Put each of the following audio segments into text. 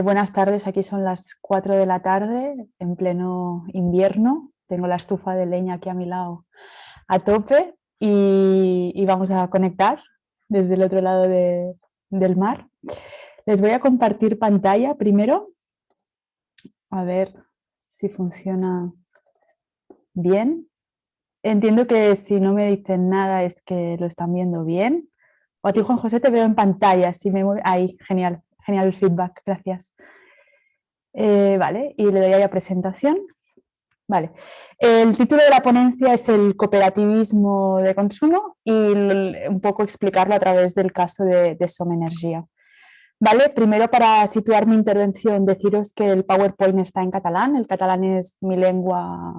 Buenas tardes, aquí son las 4 de la tarde, en pleno invierno. Tengo la estufa de leña aquí a mi lado a tope y vamos a conectar desde el otro lado del mar. Les voy a compartir pantalla primero, a ver si funciona bien. Entiendo que si no me dicen nada es que lo están viendo bien. O a ti, Juan José, te veo en pantalla. Si me ahí, genial, genial el feedback, gracias. Vale, y le doy a presentación. Vale. El título de la ponencia es el cooperativismo de consumo y un poco explicarlo a través del caso de Som Energia. Vale, primero para situar mi intervención, deciros que el PowerPoint está en catalán. El catalán es mi lengua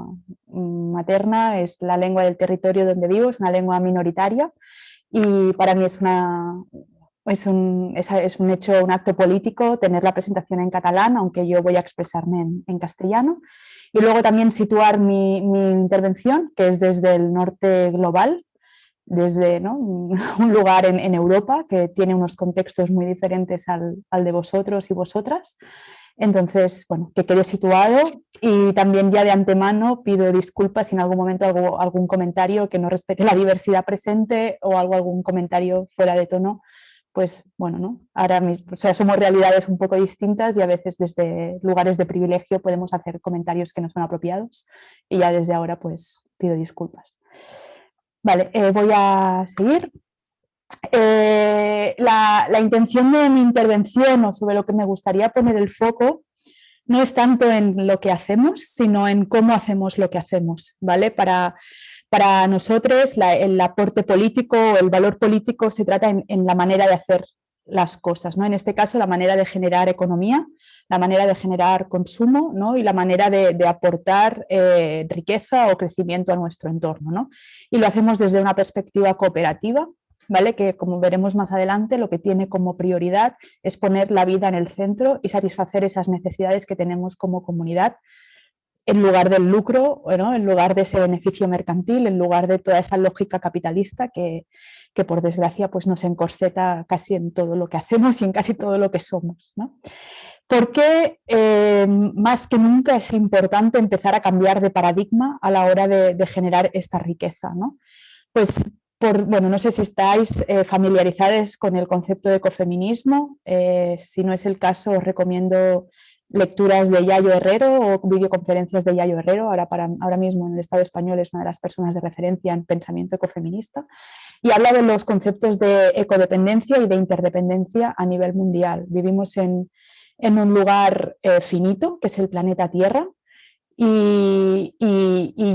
materna, es la lengua del territorio donde vivo, es una lengua minoritaria y para mí es un hecho, un acto político tener la presentación en catalán, aunque yo voy a expresarme en castellano. Y luego también situar mi intervención, que es desde el norte global, desde un lugar en Europa que tiene unos contextos muy diferentes al de vosotros y vosotras. Entonces, bueno, que quede situado y también ya de antemano pido disculpas si en algún momento hago algún comentario que no respete la diversidad presente o hago algún comentario fuera de tono, pues bueno, ¿no? Ahora mismo, o sea, somos realidades un poco distintas y a veces desde lugares de privilegio podemos hacer comentarios que no son apropiados y ya desde ahora pues pido disculpas. Vale, voy a seguir. La intención de mi intervención o sobre lo que me gustaría poner el foco no es tanto en lo que hacemos, sino en cómo hacemos lo que hacemos, ¿vale? Para nosotros el aporte político o el valor político se trata en la manera de hacer las cosas, ¿no? En este caso, la manera de generar economía, la manera de generar consumo, ¿no? Y la manera de aportar riqueza o crecimiento a nuestro entorno, ¿no? Y lo hacemos desde una perspectiva cooperativa, ¿vale? Que como veremos más adelante, lo que tiene como prioridad es poner la vida en el centro y satisfacer esas necesidades que tenemos como comunidad en lugar del lucro, ¿no? En lugar de ese beneficio mercantil, en lugar de toda esa lógica capitalista que por desgracia pues nos encorseta casi en todo lo que hacemos y en casi todo lo que somos, ¿no? ¿Por qué más que nunca es importante empezar a cambiar de paradigma a la hora de generar esta riqueza, ¿no? Pues bueno, no sé si estáis familiarizados con el concepto de ecofeminismo. Si no es el caso, os recomiendo lecturas de Yayo Herrero o videoconferencias de Yayo Herrero. Ahora mismo en el Estado español es una de las personas de referencia en pensamiento ecofeminista. Y habla de los conceptos de ecodependencia y de interdependencia a nivel mundial. Vivimos en un lugar finito, que es el planeta Tierra, y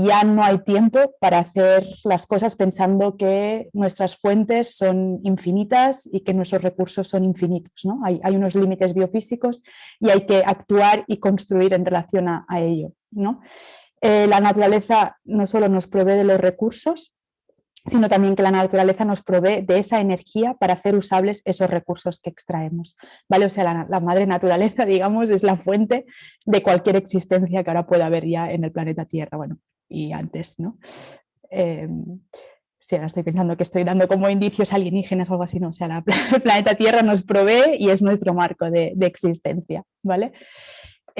ya no hay tiempo para hacer las cosas pensando que nuestras fuentes son infinitas y que nuestros recursos son infinitos, ¿no? Hay unos límites biofísicos y hay que actuar y construir en relación a ello, ¿no? La naturaleza no solo nos provee de los recursos, sino también que la naturaleza nos provee de esa energía para hacer usables esos recursos que extraemos, ¿vale? O sea, la madre naturaleza, digamos, es la fuente de cualquier existencia que ahora pueda haber ya en el planeta Tierra, bueno, y antes, ¿no? Sí, ahora estoy pensando que estoy dando como indicios alienígenas o algo así, no, o sea, el planeta Tierra nos provee y es nuestro marco de existencia, ¿vale?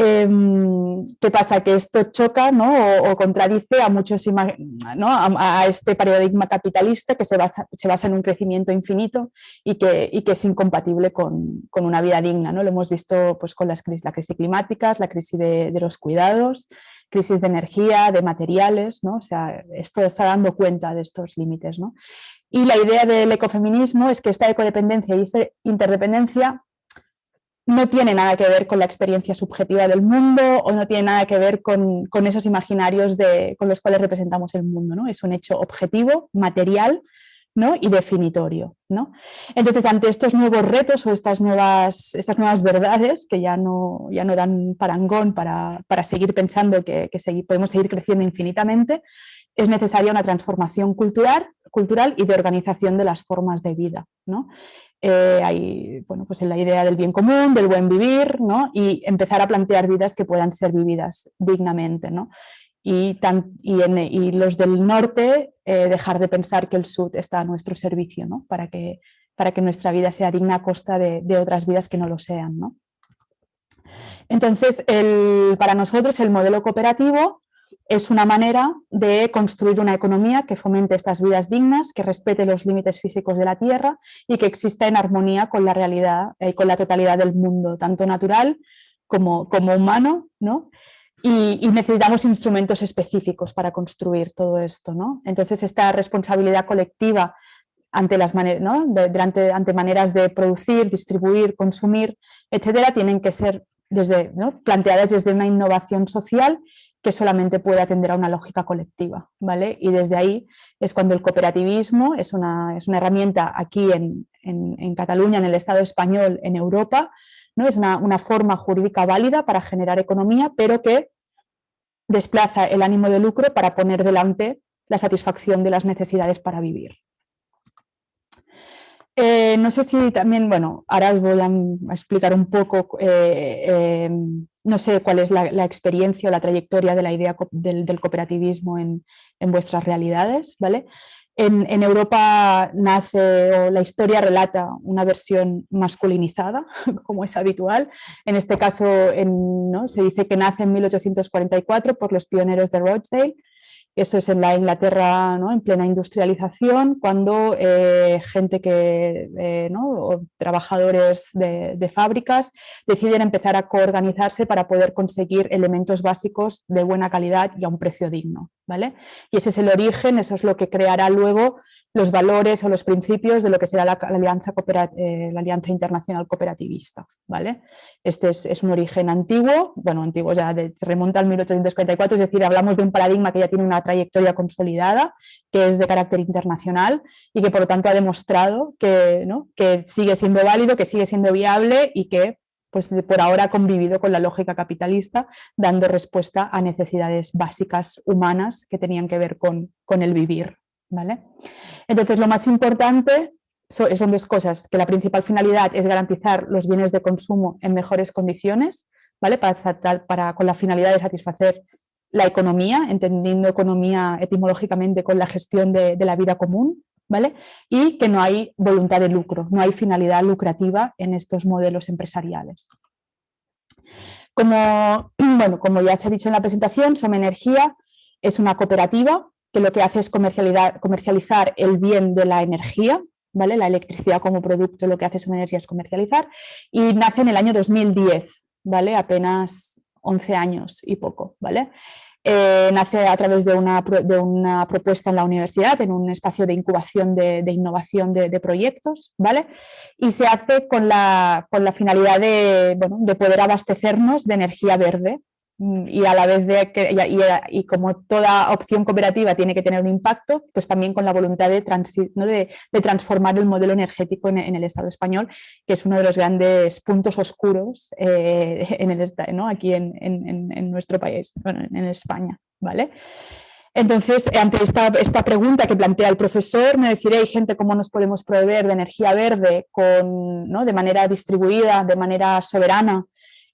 ¿Qué pasa? Que esto choca, ¿no? o contradice a muchos, ¿no? a este paradigma capitalista que se basa en un crecimiento infinito y que es incompatible con una vida digna, ¿no? Lo hemos visto pues, con la crisis climática, la crisis de los cuidados, crisis de energía, de materiales, ¿no? O sea, esto está dando cuenta de estos límites, ¿no? Y la idea del ecofeminismo es que esta ecodependencia y esta interdependencia no tiene nada que ver con la experiencia subjetiva del mundo o no tiene nada que ver con esos imaginarios con los cuales representamos el mundo, ¿no? Es un hecho objetivo, material, ¿no? Y definitorio, ¿no? Entonces, ante estos nuevos retos o estas nuevas verdades que ya no dan parangón para seguir pensando que podemos seguir creciendo infinitamente, es necesaria una transformación cultural y de organización de las formas de vida, ¿no? Hay, bueno, pues en la idea del bien común, del buen vivir, ¿no? Y empezar a plantear vidas que puedan ser vividas dignamente, ¿no? Y los del norte dejar de pensar que el sur está a nuestro servicio, ¿no? Para que nuestra vida sea digna a costa de otras vidas que no lo sean, ¿no? Entonces, para nosotros el modelo cooperativo es una manera de construir una economía que fomente estas vidas dignas, que respete los límites físicos de la tierra y que exista en armonía con la realidad y con la totalidad del mundo, tanto natural como humano, ¿no? Y necesitamos instrumentos específicos para construir todo esto, ¿no? Entonces, esta responsabilidad colectiva ante ¿no? ante maneras de producir, distribuir, consumir, etcétera, tienen que ser ¿no? planteadas desde una innovación social que solamente puede atender a una lógica colectiva, ¿vale? Y desde ahí es cuando el cooperativismo es una herramienta aquí en Cataluña, en el Estado español, en Europa, ¿no? Es una forma jurídica válida para generar economía, pero que desplaza el ánimo de lucro para poner delante la satisfacción de las necesidades para vivir. No sé si también, bueno, ahora os voy a explicar un poco, no sé cuál es la experiencia o la trayectoria de la idea del cooperativismo en vuestras realidades, ¿vale? En Europa nace, o la historia relata una versión masculinizada, como es habitual. En este caso, ¿no? Se dice que nace en 1844 por los pioneros de Rochdale. Esto es en la Inglaterra, ¿no? En plena industrialización, cuando gente ¿no? o trabajadores de fábricas deciden empezar a coorganizarse para poder conseguir elementos básicos de buena calidad y a un precio digno, ¿vale? Y ese es el origen, eso es lo que creará luego los valores o los principios de lo que será la Alianza Internacional Cooperativista, ¿vale? Este es un origen antiguo, bueno, antiguo ya se remonta al 1844, es decir, hablamos de un paradigma que ya tiene una trayectoria consolidada, que es de carácter internacional y que por lo tanto ha demostrado que, ¿no? que sigue siendo válido, que sigue siendo viable y que pues, por ahora ha convivido con la lógica capitalista, dando respuesta a necesidades básicas humanas que tenían que ver con el vivir, ¿vale? Entonces, lo más importante son dos cosas, que la principal finalidad es garantizar los bienes de consumo en mejores condiciones, ¿vale? Con la finalidad de satisfacer la economía, entendiendo economía etimológicamente con la gestión de la vida común, ¿vale? Y que no hay voluntad de lucro, no hay finalidad lucrativa en estos modelos empresariales. Como ya se ha dicho en la presentación, Somenergia es una cooperativa que lo que hace es comercializar el bien de la energía, ¿vale? La electricidad como producto, lo que hace Somenergia es comercializar, y nace en el año 2010, ¿vale? Apenas 11 años y poco, ¿vale? Nace a través de una propuesta en la universidad, en un espacio de incubación de innovación de proyectos, ¿vale? Y se hace con la finalidad de poder abastecernos de energía verde, y a la vez y como toda opción cooperativa tiene que tener un impacto, pues también con la voluntad de transformar el modelo energético en el Estado español, que es uno de los grandes puntos oscuros ¿no? aquí en nuestro país, bueno, en España, ¿vale? Entonces, ante esta pregunta que plantea el profesor, me decía, gente, ¿cómo nos podemos proveer de energía verde ¿no? de manera distribuida, de manera soberana,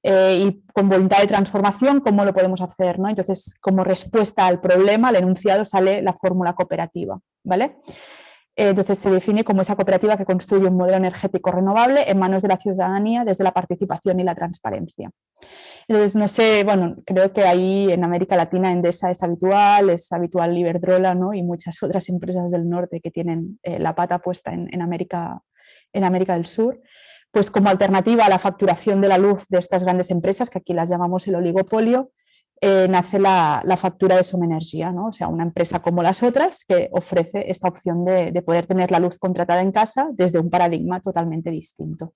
y con voluntad de transformación? ¿Cómo lo podemos hacer, ¿no? Entonces, como respuesta al problema, al enunciado, sale la fórmula cooperativa, ¿vale? Entonces se define como esa cooperativa que construye un modelo energético renovable en manos de la ciudadanía desde la participación y la transparencia. Entonces, no sé, bueno, creo que ahí en América Latina Endesa es habitual Iberdrola, ¿no? Y muchas otras empresas del norte que tienen la pata puesta en América del Sur. Pues como alternativa a la facturación de la luz de estas grandes empresas, que aquí las llamamos el oligopolio, nace la factura de Somenergia, ¿no? O sea, una empresa como las otras que ofrece esta opción de poder tener la luz contratada en casa desde un paradigma totalmente distinto.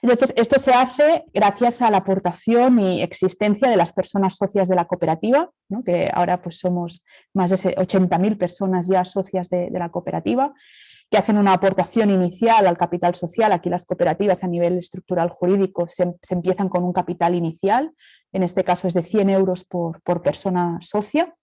Entonces, esto se hace gracias a la aportación y existencia de las personas socias de la cooperativa, ¿no? Que ahora pues somos más de 80.000 personas ya socias de la cooperativa, que hacen una aportación inicial al capital social. Aquí las cooperativas a nivel estructural jurídico se empiezan con un capital inicial, en este caso es de 100 euros por persona socia,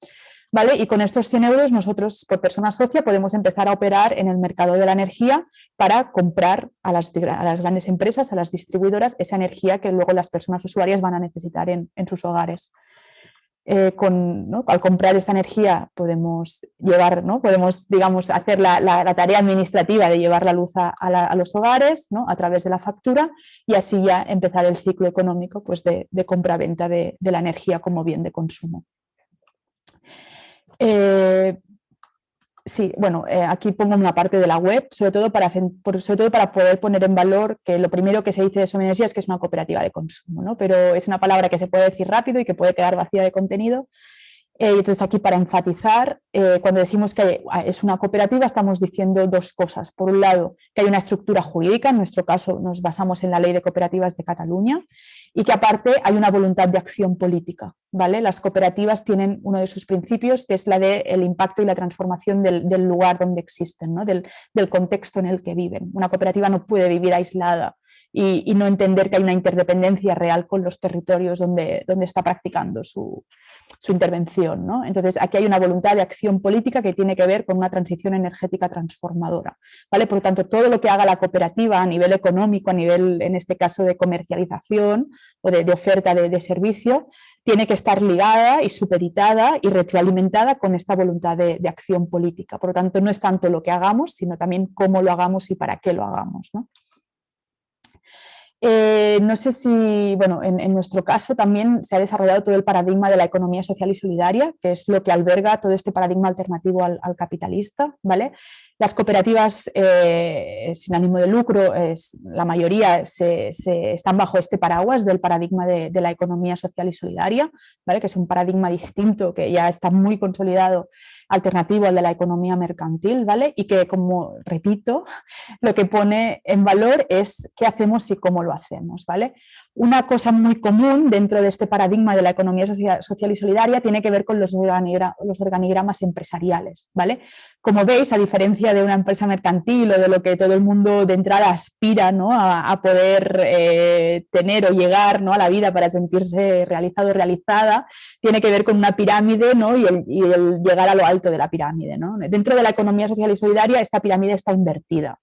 ¿vale? Y con estos 100 euros nosotros por persona socia podemos empezar a operar en el mercado de la energía para comprar a las grandes empresas, a las distribuidoras, esa energía que luego las personas usuarias van a necesitar en sus hogares. Al comprar esta energía podemos llevar, ¿no? Podemos, digamos, hacer la tarea administrativa de llevar la luz a los hogares, ¿no? A través de la factura, y así ya empezar el ciclo económico, pues, de compra-venta de la energía como bien de consumo. Sí, bueno, aquí pongo una parte de la web, sobre todo para poder poner en valor que lo primero que se dice de Som Energia es que es una cooperativa de consumo, ¿no? Pero es una palabra que se puede decir rápido y que puede quedar vacía de contenido. Entonces, aquí para enfatizar, cuando decimos que es una cooperativa, estamos diciendo dos cosas. Por un lado, que hay una estructura jurídica, en nuestro caso nos basamos en la Ley de Cooperativas de Cataluña, y que aparte hay una voluntad de acción política, ¿vale? Las cooperativas tienen uno de sus principios, que es la del impacto y la transformación del lugar donde existen, ¿no? Del contexto en el que viven. Una cooperativa no puede vivir aislada y no entender que hay una interdependencia real con los territorios donde está practicando su intervención, ¿no? Entonces, aquí hay una voluntad de acción política que tiene que ver con una transición energética transformadora, ¿vale? Por lo tanto, todo lo que haga la cooperativa a nivel económico, a nivel, en este caso, de comercialización o de oferta de servicio, tiene que estar ligada y supeditada y retroalimentada con esta voluntad de acción política. Por lo tanto, no es tanto lo que hagamos, sino también cómo lo hagamos y para qué lo hagamos, ¿no? No sé si, bueno, en nuestro caso también se ha desarrollado todo el paradigma de la economía social y solidaria, que es lo que alberga todo este paradigma alternativo al capitalista, ¿vale? Las cooperativas sin ánimo de lucro, la mayoría están bajo este paraguas del paradigma de la economía social y solidaria, ¿vale? Que es un paradigma distinto que ya está muy consolidado, alternativo al de la economía mercantil, ¿vale? Y que, como repito, lo que pone en valor es qué hacemos y cómo lo hacemos, ¿vale? Una cosa muy común dentro de este paradigma de la economía social y solidaria tiene que ver con los organigramas empresariales, ¿vale? Como veis, a diferencia de una empresa mercantil o de lo que todo el mundo de entrada aspira, ¿no? a poder tener o llegar, ¿no? a la vida para sentirse realizado o realizada, tiene que ver con una pirámide, ¿no? y el llegar a lo alto de la pirámide, ¿no? Dentro de la economía social y solidaria, esta pirámide está invertida.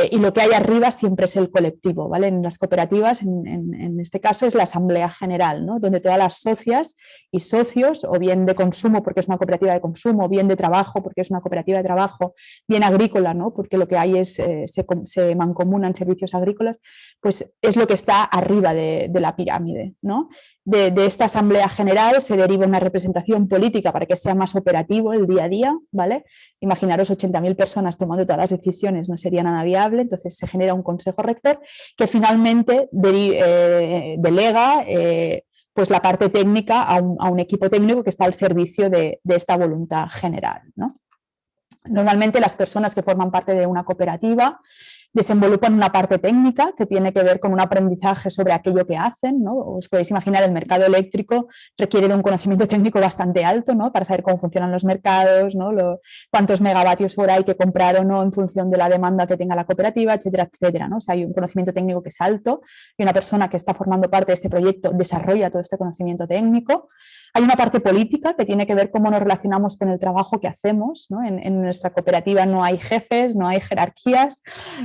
Y lo que hay arriba siempre es el colectivo, ¿vale? En las cooperativas, en este caso, es la asamblea general, ¿no? Donde todas las socias y socios, o bien de consumo, porque es una cooperativa de consumo, bien de trabajo, porque es una cooperativa de trabajo, bien agrícola, ¿no? Porque lo que hay es, se mancomunan servicios agrícolas, pues es lo que está arriba de la pirámide, ¿no? De esta asamblea general se deriva una representación política para que sea más operativo el día a día, ¿vale? Imaginaros 80.000 personas tomando todas las decisiones, no sería nada viable, entonces se genera un consejo rector que finalmente delega pues la parte técnica a un equipo técnico que está al servicio de esta voluntad general, ¿no? Normalmente las personas que forman parte de una cooperativa desenvolupan una parte técnica que tiene que ver con un aprendizaje sobre aquello que hacen, ¿no? Os podéis imaginar, el mercado eléctrico requiere de un conocimiento técnico bastante alto, ¿no? Para saber cómo funcionan los mercados, ¿no? Cuántos megavatios hora hay que comprar o no en función de la demanda que tenga la cooperativa, etcétera, etcétera, ¿no? O sea, hay un conocimiento técnico que es alto y una persona que está formando parte de este proyecto desarrolla todo este conocimiento técnico. Hay una parte política que tiene que ver cómo nos relacionamos con el trabajo que hacemos, ¿no? En nuestra cooperativa no hay jefes, no hay jerarquías,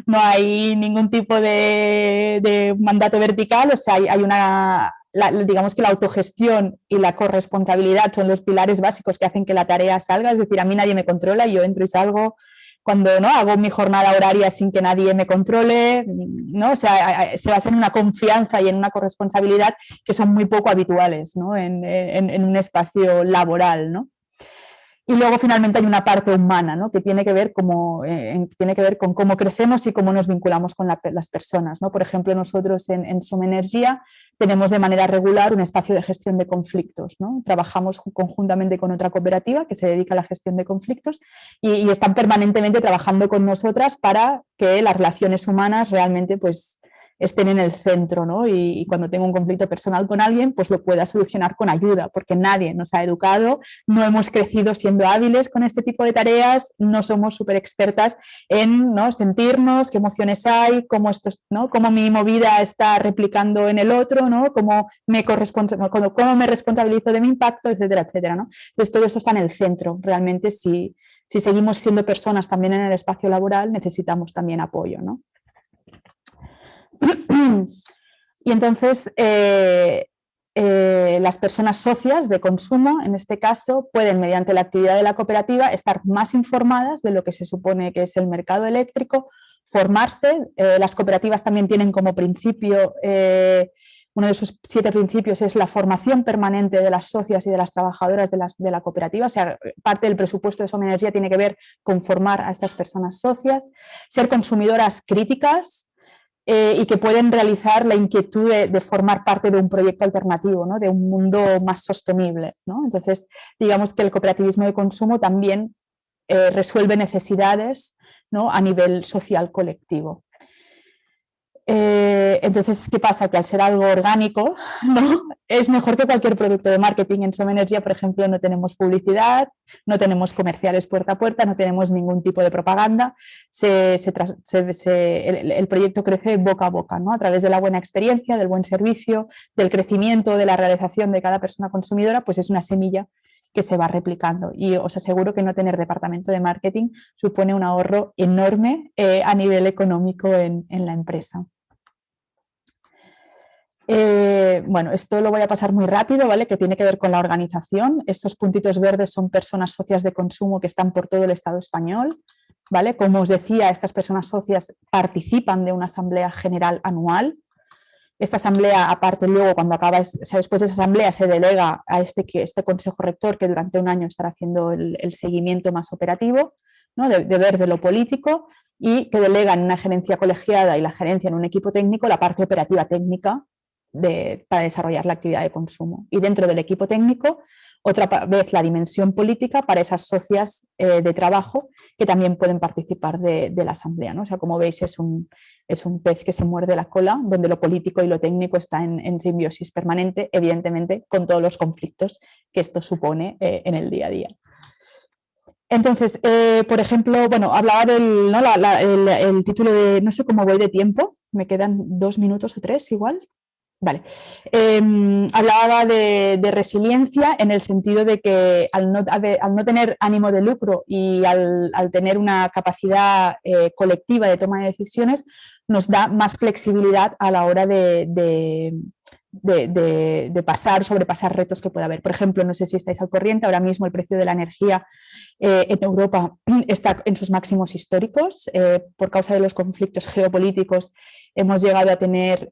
no hay ningún tipo de mandato vertical, o sea, hay una, digamos que la autogestión y la corresponsabilidad son los pilares básicos que hacen que la tarea salga, es decir, a mí nadie me controla, yo entro y salgo cuando no hago mi jornada horaria sin que nadie me controle, ¿no? O sea, se basa en una confianza y en una corresponsabilidad que son muy poco habituales, ¿no? en un espacio laboral, ¿no? Y luego finalmente hay una parte humana, ¿no? Que tiene que ver con cómo crecemos y cómo nos vinculamos con las personas, ¿no? Por ejemplo, nosotros en Som Energia tenemos de manera regular un espacio de gestión de conflictos, ¿no? Trabajamos conjuntamente con otra cooperativa que se dedica a la gestión de conflictos y están permanentemente trabajando con nosotras para que las relaciones humanas realmente pues estén en el centro, ¿no? Y cuando tengo un conflicto personal con alguien, pues lo pueda solucionar con ayuda, porque nadie nos ha educado, no hemos crecido siendo hábiles con este tipo de tareas, no somos súper expertas en, ¿no? sentirnos, qué emociones hay, cómo, ¿no? cómo mi movida está replicando en el otro, ¿no? cómo me responsabilizo de mi impacto, etcétera, etcétera, ¿no? Entonces todo esto está en el centro, realmente si seguimos siendo personas también en el espacio laboral, necesitamos también apoyo, ¿no? Y entonces, las personas socias de consumo, en este caso, pueden, mediante la actividad de la cooperativa, estar más informadas de lo que se supone que es el mercado eléctrico, formarse. Las cooperativas también tienen como principio, uno de sus 7 principios es la formación permanente de las socias y de las trabajadoras de la cooperativa. O sea, parte del presupuesto de Som Energia tiene que ver con formar a estas personas socias, ser consumidoras críticas, y que pueden realizar la inquietud de formar parte de un proyecto alternativo, ¿no? De un mundo más sostenible, ¿no? Entonces, digamos que el cooperativismo de consumo también resuelve necesidades, ¿no? A nivel social colectivo. Entonces, ¿qué pasa? Que al ser algo orgánico, ¿no? Es mejor que cualquier producto de marketing. En Som Energia, por ejemplo, no tenemos publicidad, no tenemos comerciales puerta a puerta, no tenemos ningún tipo de propaganda. El proyecto crece boca a boca, ¿no? A través de la buena experiencia, del buen servicio, del crecimiento, de la realización de cada persona consumidora, pues es una semilla que se va replicando. Y os aseguro que no tener departamento de marketing supone un ahorro enorme a nivel económico en la empresa. Bueno, esto lo voy a pasar muy rápido, ¿vale? Que tiene que ver con la organización. Estos puntitos verdes son personas socias de consumo que están por todo el Estado español, ¿vale? Como os decía, estas personas socias participan de una asamblea general anual. Esta asamblea, aparte, luego cuando acaba, o sea, después de esa asamblea se delega a este consejo rector que durante un año estará haciendo el seguimiento más operativo, ¿no? de ver de lo político, y que delega en una gerencia colegiada y la gerencia en un equipo técnico la parte operativa técnica para desarrollar la actividad de consumo. Y dentro del equipo técnico, otra vez la dimensión política para esas socias de trabajo que también pueden participar de la asamblea, ¿no? O sea, como veis, es un pez que se muerde la cola, donde lo político y lo técnico está en simbiosis permanente, evidentemente con todos los conflictos que esto supone en el día a día. Entonces, por ejemplo, bueno, hablaba del, ¿no? el título de, no sé cómo voy de tiempo, me quedan 2 minutos o 3 igual. Vale. Hablaba de resiliencia en el sentido de que al no tener ánimo de lucro y al tener una capacidad colectiva de toma de decisiones, nos da más flexibilidad a la hora de sobrepasar retos que pueda haber. Por ejemplo, no sé si estáis al corriente, ahora mismo el precio de la energía en Europa está en sus máximos históricos. Por causa de los conflictos geopolíticos hemos llegado a tener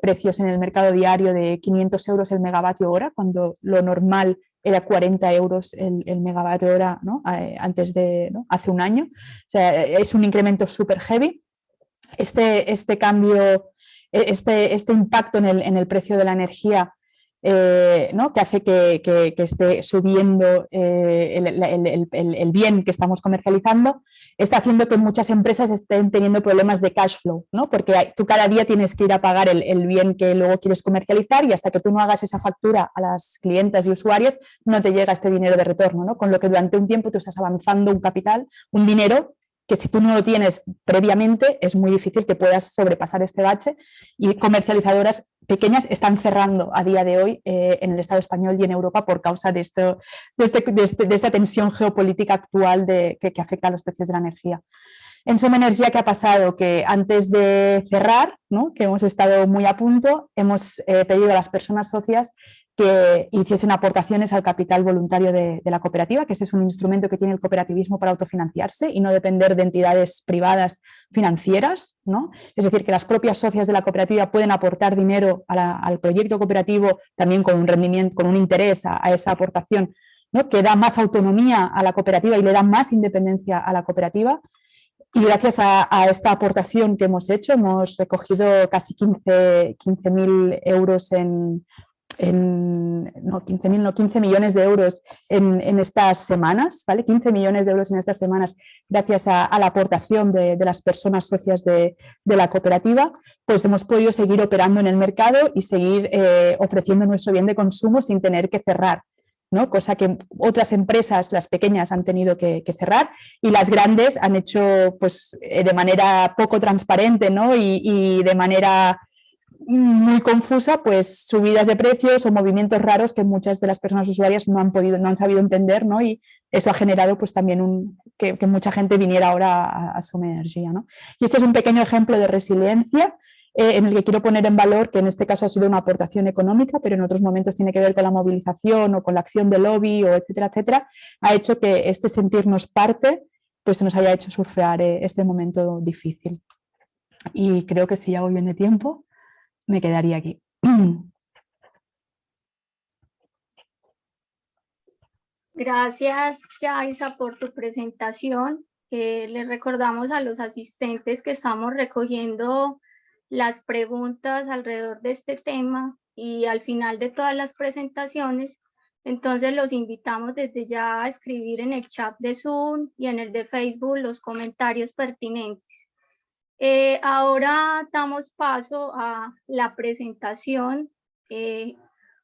precios en el mercado diario de 500 euros el megavatio hora, cuando lo normal era 40 euros el megavatio hora, ¿no? Antes de, ¿no? Hace un año. O sea, es un incremento súper heavy. Este cambio, este impacto en el precio de la energía, ¿no? Que hace que esté subiendo el bien que estamos comercializando, está haciendo que muchas empresas estén teniendo problemas de cash flow, ¿no? Porque tú cada día tienes que ir a pagar el bien que luego quieres comercializar, y hasta que tú no hagas esa factura a las clientas y usuarias no te llega este dinero de retorno, ¿no? Con lo que durante un tiempo tú estás avanzando un capital, un dinero que si tú no lo tienes previamente es muy difícil que puedas sobrepasar este bache, y comercializadoras pequeñas están cerrando a día de hoy en el Estado español y en Europa por causa de esta tensión geopolítica actual que afecta a los precios de la energía. En Som Energia, ¿qué ha pasado? Que antes de cerrar, ¿no? Que hemos estado muy a punto, hemos pedido a las personas socias que hiciesen aportaciones al capital voluntario de la cooperativa, que ese es un instrumento que tiene el cooperativismo para autofinanciarse y no depender de entidades privadas financieras, ¿no? Es decir, que las propias socias de la cooperativa pueden aportar dinero al proyecto cooperativo también con un rendimiento, con un interés a esa aportación, ¿no? Que da más autonomía a la cooperativa y le da más independencia a la cooperativa. Y gracias a esta aportación que hemos hecho, hemos recogido casi 15.000 euros 15 millones de euros en estas semanas, ¿vale? 15 millones de euros en estas semanas gracias a la aportación de las personas socias de la cooperativa, pues hemos podido seguir operando en el mercado y seguir ofreciendo nuestro bien de consumo sin tener que cerrar, ¿no? Cosa que otras empresas, las pequeñas, han tenido que cerrar, y las grandes han hecho pues, de manera poco transparente, ¿no? y de manera muy confusa, pues subidas de precios o movimientos raros que muchas de las personas usuarias no han sabido entender, ¿no? Y eso ha generado pues también que mucha gente viniera ahora a Som Energia, ¿no? Y este es un pequeño ejemplo de resiliencia. en el que quiero poner en valor, que en este caso ha sido una aportación económica, pero en otros momentos tiene que ver con la movilización o con la acción de lobby, o etcétera, etcétera, ha hecho que este sentirnos parte pues nos haya hecho surfear este momento difícil. Y creo que si ya voy bien de tiempo, me quedaría aquí. Gracias, Yaisa, por tu presentación. Les recordamos a los asistentes que estamos recogiendo las preguntas alrededor de este tema y al final de todas las presentaciones, entonces los invitamos desde ya a escribir en el chat de Zoom y en el de Facebook los comentarios pertinentes. Ahora damos paso a la presentación,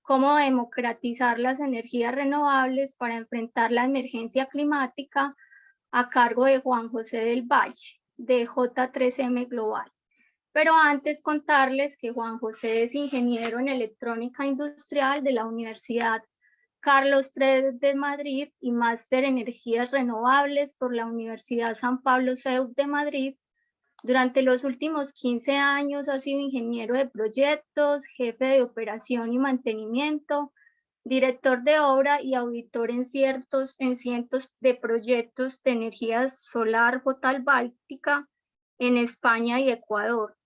cómo democratizar las energías renovables para enfrentar la emergencia climática, a cargo de Juan José del Valle, de J3M Global. Pero antes contarles que Juan José es ingeniero en electrónica industrial de la Universidad Carlos III de Madrid y máster en energías renovables por la Universidad San Pablo CEU de Madrid. Durante los últimos 15 años ha sido ingeniero de proyectos, jefe de operación y mantenimiento, director de obra y auditor en cientos de proyectos de energía solar fotovoltaica en España y Ecuador.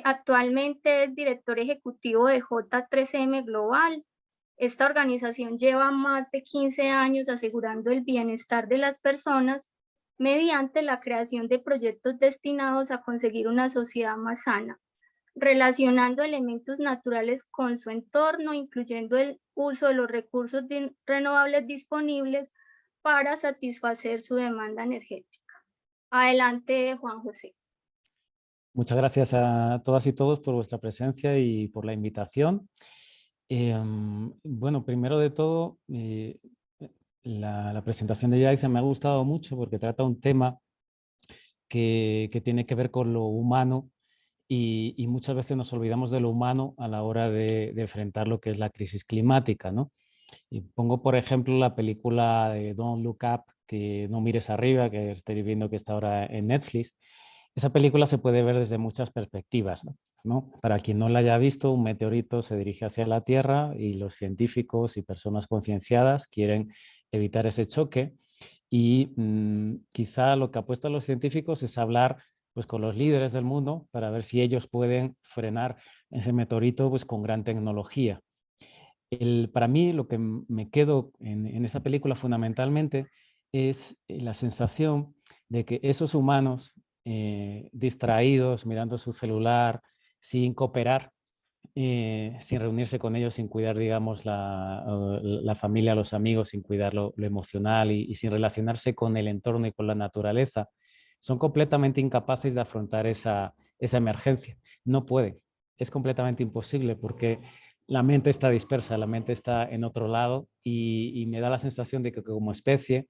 Actualmente es director ejecutivo de J3M Global. Esta organización lleva más de 15 años asegurando el bienestar de las personas mediante la creación de proyectos destinados a conseguir una sociedad más sana, relacionando elementos naturales con su entorno, incluyendo el uso de los recursos renovables disponibles para satisfacer su demanda energética. Adelante, Juan José. Muchas gracias a todas y todos por vuestra presencia y por la invitación. Bueno, primero de todo, la presentación de Yaisa me ha gustado mucho porque trata un tema que tiene que ver con lo humano y muchas veces nos olvidamos de lo humano a la hora de enfrentar lo que es la crisis climática, ¿no? Y pongo, por ejemplo, la película de Don't Look Up, que no mires arriba, que estoy viendo que está ahora en Netflix. Esa película se puede ver desde muchas perspectivas, ¿no? Para quien no la haya visto, un meteorito se dirige hacia la Tierra y los científicos y personas concienciadas quieren evitar ese choque y quizá lo que apuestan los científicos es hablar pues, con los líderes del mundo para ver si ellos pueden frenar ese meteorito pues, con gran tecnología. Para mí lo que me quedo en esa película fundamentalmente es la sensación de que esos humanos distraídos, mirando su celular, sin cooperar, sin reunirse con ellos, sin cuidar, digamos, la familia, los amigos, sin cuidar lo emocional y sin relacionarse con el entorno y con la naturaleza, son completamente incapaces de afrontar esa emergencia. No pueden, es completamente imposible porque la mente está dispersa, la mente está en otro lado y me da la sensación de que como especie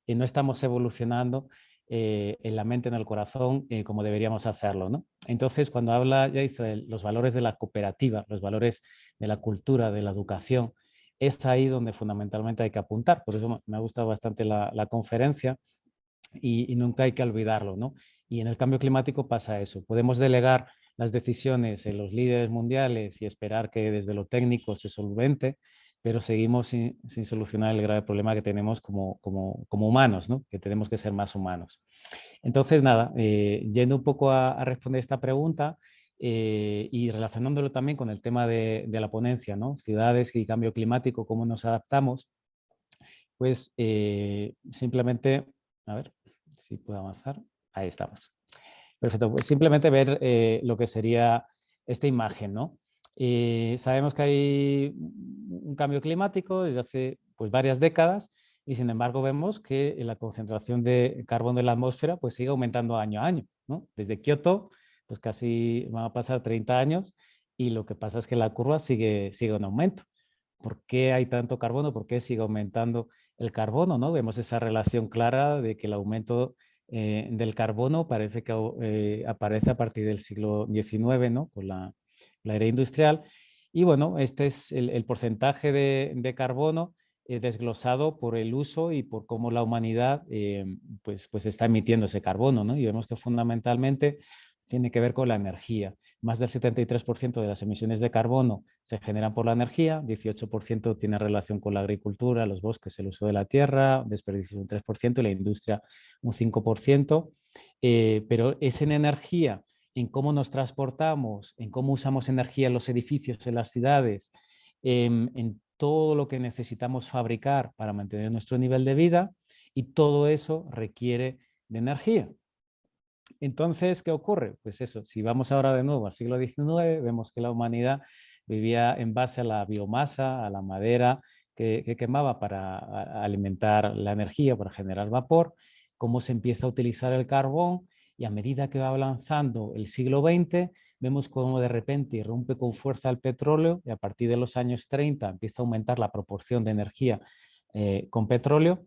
no estamos evolucionando en la mente, en el corazón, como deberíamos hacerlo, ¿no? Entonces, cuando habla Yaisa de los valores de la cooperativa, los valores de la cultura, de la educación, es ahí donde fundamentalmente hay que apuntar. Por eso me ha gustado bastante la conferencia y nunca hay que olvidarlo, ¿no? Y en el cambio climático pasa eso. Podemos delegar las decisiones en los líderes mundiales y esperar que desde lo técnico se solvente, pero seguimos sin solucionar el grave problema que tenemos como humanos, ¿no? Que tenemos que ser más humanos. Entonces, nada, yendo un poco a responder esta pregunta y relacionándolo también con el tema de la ponencia, ¿no? Ciudades y cambio climático, cómo nos adaptamos, pues simplemente, a ver si puedo avanzar, ahí estamos. Perfecto, pues simplemente ver lo que sería esta imagen, ¿no? Sabemos que hay un cambio climático desde hace pues, varias décadas y sin embargo vemos que la concentración de carbono en la atmósfera pues, sigue aumentando año a año, ¿no? Desde Kioto pues casi van a pasar 30 años y lo que pasa es que la curva sigue en aumento. ¿Por qué hay tanto carbono? ¿Por qué sigue aumentando el carbono? ¿No? Vemos esa relación clara de que el aumento del carbono parece que aparece a partir del siglo XIX, ¿no? Con la era industrial. Y bueno, este es el porcentaje de carbono desglosado por el uso y por cómo la humanidad pues está emitiendo ese carbono, ¿no? Y vemos que fundamentalmente tiene que ver con la energía. Más del 73% de las emisiones de carbono se generan por la energía, 18% tiene relación con la agricultura, los bosques, el uso de la tierra, desperdicio un 3% y la industria un 5%. Pero es en energía, en cómo nos transportamos, en cómo usamos energía en los edificios, en las ciudades, en todo lo que necesitamos fabricar para mantener nuestro nivel de vida, y todo eso requiere de energía. Entonces, ¿qué ocurre? Pues eso, si vamos ahora de nuevo al siglo XIX, vemos que la humanidad vivía en base a la biomasa, a la madera que quemaba para alimentar la energía, para generar vapor, cómo se empieza a utilizar el carbón, y a medida que va avanzando el siglo XX, vemos cómo de repente irrumpe con fuerza el petróleo, y a partir de los años 30 empieza a aumentar la proporción de energía con petróleo,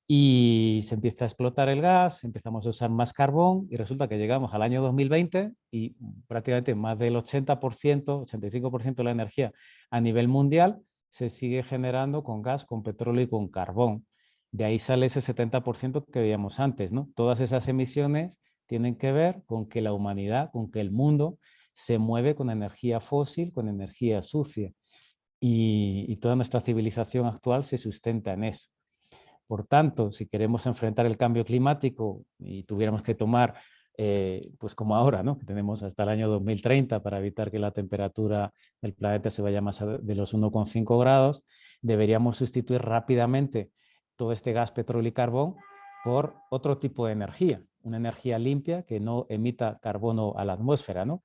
y se empieza a explotar el gas, empezamos a usar más carbón, y resulta que llegamos al año 2020 y prácticamente más del 80%, 85% de la energía a nivel mundial se sigue generando con gas, con petróleo y con carbón. De ahí sale ese 70% que veíamos antes, ¿no? Todas esas emisiones tienen que ver con que la humanidad, con que el mundo se mueve con energía fósil, con energía sucia. Y toda nuestra civilización actual se sustenta en eso. Por tanto, si queremos enfrentar el cambio climático y tuviéramos que tomar, pues como ahora, ¿no? Que tenemos hasta el año 2030 para evitar que la temperatura del planeta se vaya más de los 1,5 grados, deberíamos sustituir rápidamente todo este gas, petróleo y carbón por otro tipo de energía, una energía limpia que no emita carbono a la atmósfera, ¿no?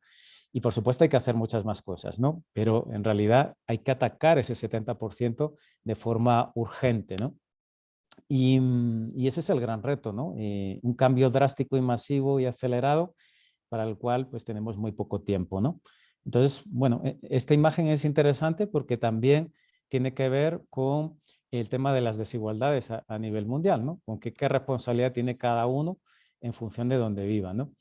Y por supuesto hay que hacer muchas más cosas, ¿no? Pero en realidad hay que atacar ese 70% de forma urgente, ¿no? Y ese es el gran reto, ¿no? Un cambio drástico y masivo y acelerado para el cual pues tenemos muy poco tiempo, ¿no? Entonces, bueno, esta imagen es interesante porque también tiene que ver con el tema de las desigualdades a nivel mundial, ¿no? Con qué responsabilidad tiene cada uno en función de dónde viva, ¿no?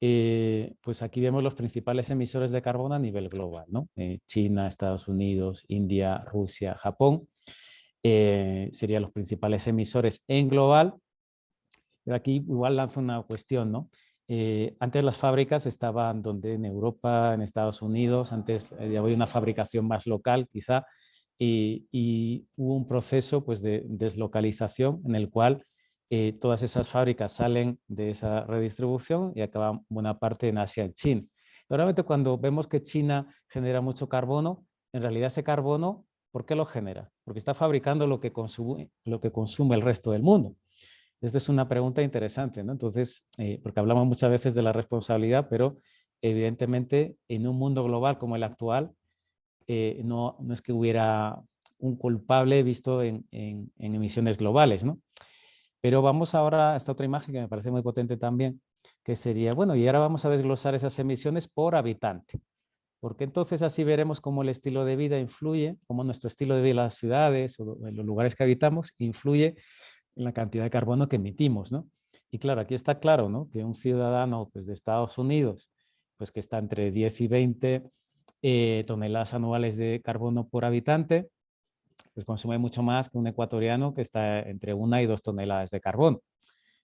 Pues aquí vemos los principales emisores de carbono a nivel global, ¿no? China, Estados Unidos, India, Rusia, Japón. Serían los principales emisores en global. Pero aquí igual lanzo una cuestión, ¿no? Antes las fábricas estaban donde en Europa, en Estados Unidos, antes había una fabricación más local quizá, y hubo un proceso pues, de deslocalización en el cual todas esas fábricas salen de esa redistribución y acaban buena parte en Asia, en China. Pero realmente cuando vemos que China genera mucho carbono, en realidad ese carbono, ¿por qué lo genera? Porque está fabricando lo que consume el resto del mundo. Esta es una pregunta interesante, ¿no? Entonces, porque hablamos muchas veces de la responsabilidad, pero evidentemente en un mundo global como el actual, no es que hubiera un culpable visto en emisiones globales, ¿no? Pero vamos ahora a esta otra imagen que me parece muy potente también, que sería, bueno, y ahora vamos a desglosar esas emisiones por habitante, porque entonces así veremos cómo el estilo de vida influye, cómo nuestro estilo de vida en las ciudades o en los lugares que habitamos influye en la cantidad de carbono que emitimos, ¿no? Y claro, aquí está claro, ¿no? Que un ciudadano pues, de Estados Unidos, pues que está entre 10 y 20 toneladas anuales de carbono por habitante, pues consume mucho más que un ecuatoriano que está entre 1 y 2 toneladas de carbono,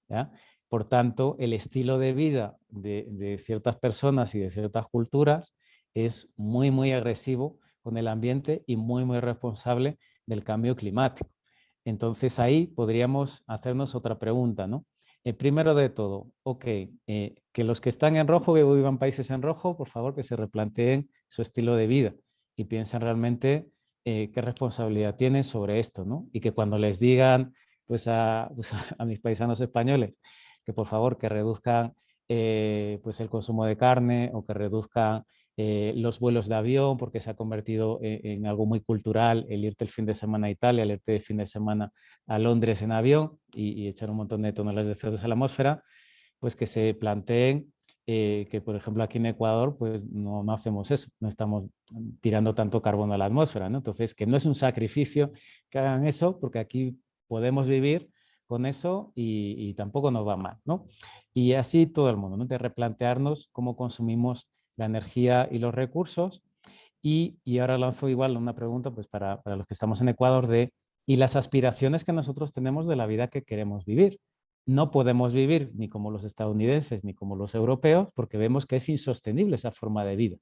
¿ya? Por tanto, el estilo de vida de ciertas personas y de ciertas culturas es muy, muy agresivo con el ambiente y muy, muy responsable del cambio climático. Entonces ahí podríamos hacernos otra pregunta, ¿no? Primero de todo, ok, que los que están en rojo, que vivan países en rojo, por favor que se replanteen su estilo de vida y piensen realmente qué responsabilidad tienen sobre esto, ¿no? Y que cuando les digan pues a mis paisanos españoles que por favor que reduzcan pues el consumo de carne o que reduzcan los vuelos de avión, porque se ha convertido en algo muy cultural el irte el fin de semana a Italia, el irte el fin de semana a Londres en avión y echar un montón de toneladas de CO2 a la atmósfera, pues que se planteen que, por ejemplo, aquí en Ecuador, pues no hacemos eso, no estamos tirando tanto carbono a la atmósfera, ¿no? Entonces, que no es un sacrificio que hagan eso, porque aquí podemos vivir con eso y tampoco nos va mal, ¿no? Y así todo el mundo, ¿no? De replantearnos cómo consumimos la energía y los recursos. Y ahora lanzo igual una pregunta pues para los que estamos en Ecuador de, ¿y las aspiraciones que nosotros tenemos de la vida que queremos vivir? no podemos vivir ni como los estadounidenses ni como los europeos porque vemos que es insostenible esa forma de vida.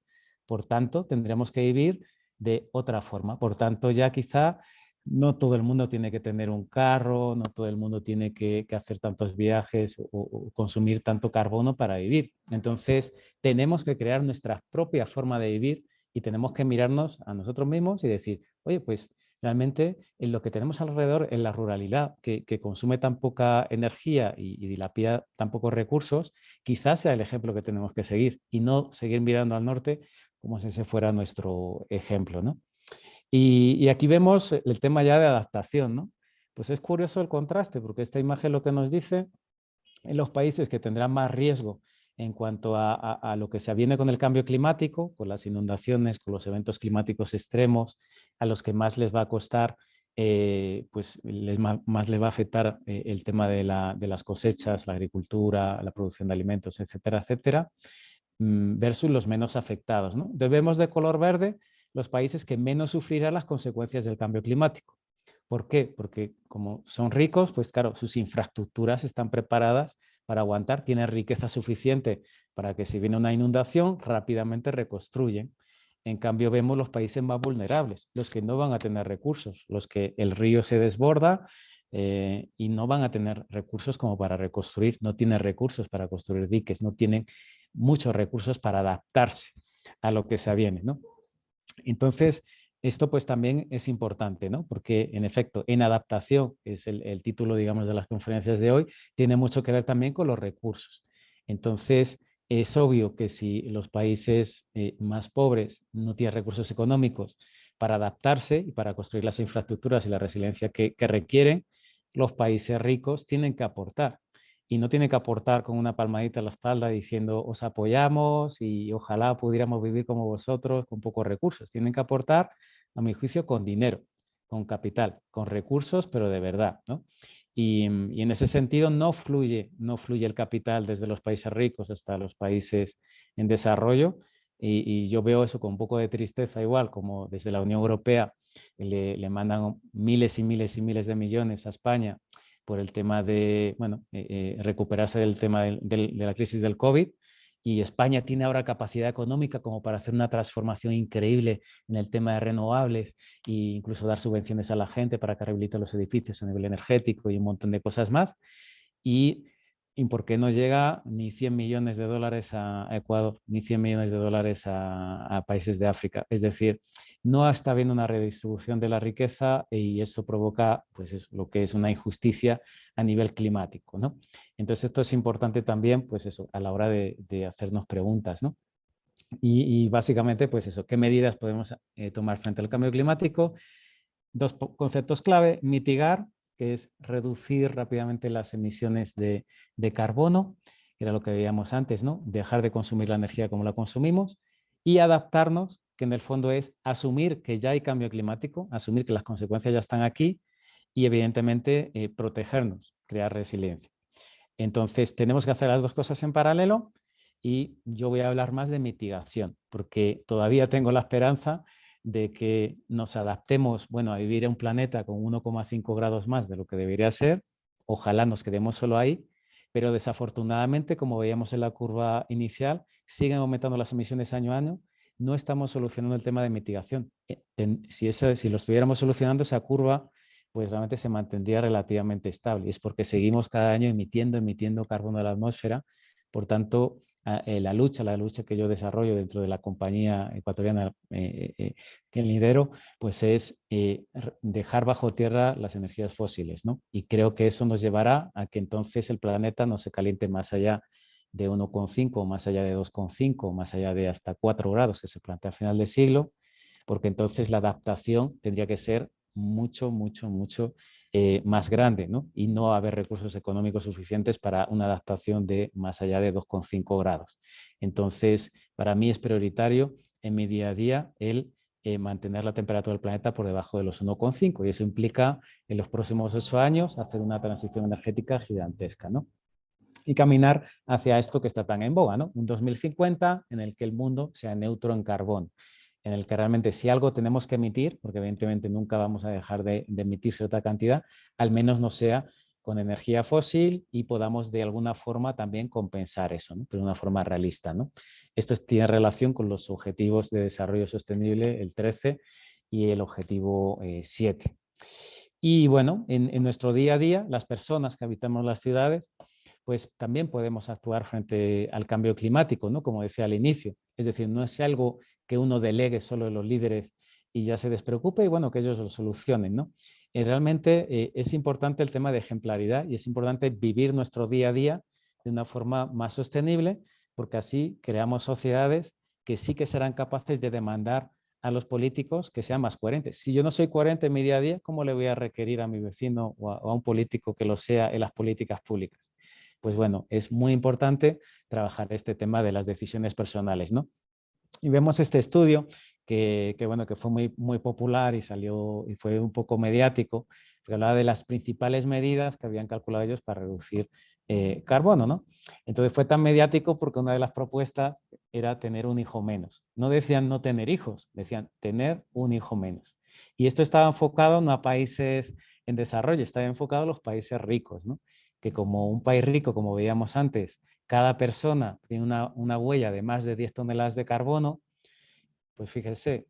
Por tanto, tendremos que vivir de otra forma. Por tanto, ya quizá no todo el mundo tiene que tener un carro, no todo el mundo tiene que hacer tantos viajes o consumir tanto carbono para vivir. Entonces, tenemos que crear nuestra propia forma de vivir y tenemos que mirarnos a nosotros mismos y decir, oye, pues realmente en lo que tenemos alrededor, en la ruralidad, que consume tan poca energía y dilapida tan pocos recursos, quizás sea el ejemplo que tenemos que seguir y no seguir mirando al norte como si ese fuera nuestro ejemplo, ¿no? Y aquí vemos el tema ya de adaptación, ¿no? Pues es curioso el contraste, porque esta imagen lo que nos dice en los países que tendrán más riesgo en cuanto a lo que se aviene con el cambio climático, con las inundaciones, con los eventos climáticos extremos, a los que más les va a costar, pues más les va a afectar el tema de las cosechas, la agricultura, la producción de alimentos, etcétera, etcétera, versus los menos afectados, ¿no? Debemos de color verde los países que menos sufrirán las consecuencias del cambio climático. ¿Por qué? Porque como son ricos, pues claro, sus infraestructuras están preparadas para aguantar, tienen riqueza suficiente para que si viene una inundación rápidamente reconstruyen. En cambio vemos los países más vulnerables, los que no van a tener recursos, los que el río se desborda y no van a tener recursos como para reconstruir, no tienen recursos para construir diques, no tienen muchos recursos para adaptarse a lo que se viene, ¿no? Entonces, esto pues también es importante, ¿no? Porque en efecto, en adaptación, que es el título, digamos, de las conferencias de hoy, tiene mucho que ver también con los recursos. Entonces, es obvio que si los países más pobres no tienen recursos económicos para adaptarse y para construir las infraestructuras y la resiliencia que requieren, los países ricos tienen que aportar. Y no tienen que aportar con una palmadita en la espalda diciendo os apoyamos y ojalá pudiéramos vivir como vosotros con pocos recursos. Tienen que aportar, a mi juicio, con dinero, con capital, con recursos, pero de verdad, ¿no? Y en ese sentido no fluye el capital desde los países ricos hasta los países en desarrollo. Y yo veo eso con un poco de tristeza igual, como desde la Unión Europea le mandan miles y miles y miles de millones a España por el tema de, bueno, recuperarse del tema de la crisis del COVID. Y España tiene ahora capacidad económica como para hacer una transformación increíble en el tema de renovables e incluso dar subvenciones a la gente para que rehabilite los edificios a nivel energético y un montón de cosas más. ¿Y por qué no llega ni 100 millones de dólares a Ecuador, ni 100 millones de dólares a países de África? Es decir, no está habiendo una redistribución de la riqueza y eso provoca pues, lo que es una injusticia a nivel climático, ¿no? Entonces esto es importante también pues eso, a la hora de hacernos preguntas, ¿no? Y básicamente, pues eso, ¿qué medidas podemos tomar frente al cambio climático? Dos conceptos clave: mitigar, que es reducir rápidamente las emisiones de carbono, que era lo que veíamos antes, ¿no? Dejar de consumir la energía como la consumimos, y adaptarnos, que en el fondo es asumir que ya hay cambio climático, asumir que las consecuencias ya están aquí y evidentemente protegernos, crear resiliencia. Entonces tenemos que hacer las dos cosas en paralelo y yo voy a hablar más de mitigación, porque todavía tengo la esperanza de que nos adaptemos, bueno, a vivir en un planeta con 1,5 grados más de lo que debería ser. Ojalá nos quedemos solo ahí, pero desafortunadamente, como veíamos en la curva inicial, siguen aumentando las emisiones año a año. No estamos solucionando el tema de mitigación. Si lo estuviéramos solucionando, esa curva pues realmente se mantendría relativamente estable. Y es porque seguimos cada año emitiendo carbono a la atmósfera. Por tanto, la lucha que yo desarrollo dentro de la compañía ecuatoriana que lidero, pues es dejar bajo tierra las energías fósiles, ¿no? Y creo que eso nos llevará a que entonces el planeta no se caliente más allá de 1,5, más allá de 2,5, más allá de hasta 4 grados que se plantea a final de siglo, porque entonces la adaptación tendría que ser mucho más grande, ¿no? Y no haber recursos económicos suficientes para una adaptación de más allá de 2,5 grados. Entonces, para mí es prioritario en mi día a día el mantener la temperatura del planeta por debajo de los 1,5 y eso implica en los próximos 8 años hacer una transición energética gigantesca, ¿no? Y caminar hacia esto que está tan en boga, ¿no? Un 2050 en el que el mundo sea neutro en carbón, en el que realmente si algo tenemos que emitir, porque evidentemente nunca vamos a dejar de emitir cierta cantidad, al menos no sea con energía fósil y podamos de alguna forma también compensar eso, ¿no? Pero de una forma realista, ¿no? Esto tiene relación con los objetivos de desarrollo sostenible, el 13 y el objetivo 7. Y bueno, en nuestro día a día, las personas que habitamos las ciudades, pues también podemos actuar frente al cambio climático, ¿no? Como decía al inicio. Es decir, no es algo que uno delegue solo a los líderes y ya se despreocupe y bueno, que ellos lo solucionen, ¿no? Realmente es importante el tema de ejemplaridad y es importante vivir nuestro día a día de una forma más sostenible, porque así creamos sociedades que sí que serán capaces de demandar a los políticos que sean más coherentes. Si yo no soy coherente en mi día a día, ¿cómo le voy a requerir a mi vecino o a un político que lo sea en las políticas públicas? Pues bueno, es muy importante trabajar este tema de las decisiones personales, ¿no? Y vemos este estudio bueno, que fue muy popular y salió y fue un poco mediático, que hablaba de las principales medidas que habían calculado ellos para reducir carbono, ¿no? Entonces fue tan mediático porque una de las propuestas era tener un hijo menos. No decían no tener hijos, decían tener un hijo menos. Y esto estaba enfocado no a países en desarrollo, estaba enfocado a los países ricos, ¿no? Que como un país rico, como veíamos antes, cada persona tiene una huella de más de 10 toneladas de carbono, pues fíjese,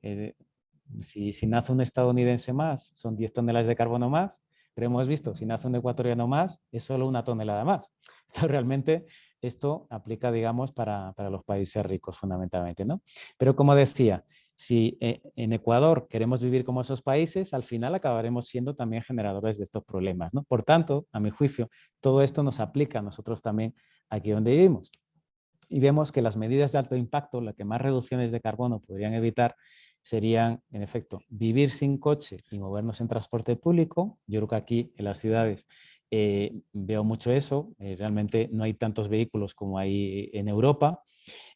si nace un estadounidense más, son 10 toneladas de carbono más, pero hemos visto, si nace un ecuatoriano más, es solo 1 tonelada más. Entonces, realmente esto aplica, digamos, para los países ricos fundamentalmente, ¿no? Pero como decía, si en Ecuador queremos vivir como esos países, al final acabaremos siendo también generadores de estos problemas, ¿no? Por tanto, a mi juicio, todo esto nos aplica a nosotros también aquí donde vivimos. Y vemos que las medidas de alto impacto, las que más reducciones de carbono podrían evitar, serían, en efecto, vivir sin coche y movernos en transporte público. Yo creo que aquí en las ciudades veo mucho eso. Realmente no hay tantos vehículos como hay en Europa.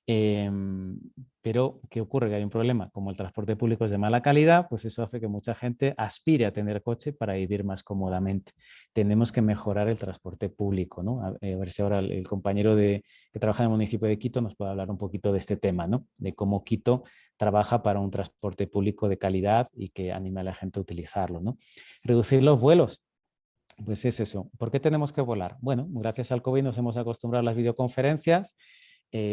Pero, ¿qué ocurre? Que hay un problema. Como el transporte público es de mala calidad, pues eso hace que mucha gente aspire a tener coche para vivir más cómodamente. Tenemos que mejorar el transporte público, ¿no? A ver si ahora el compañero que trabaja en el municipio de Quito nos puede hablar un poquito de este tema, ¿no? De cómo Quito trabaja para un transporte público de calidad y que anime a la gente a utilizarlo, ¿no? Reducir los vuelos. Pues es eso. ¿Por qué tenemos que volar? Bueno, gracias al COVID nos hemos acostumbrado a las videoconferencias,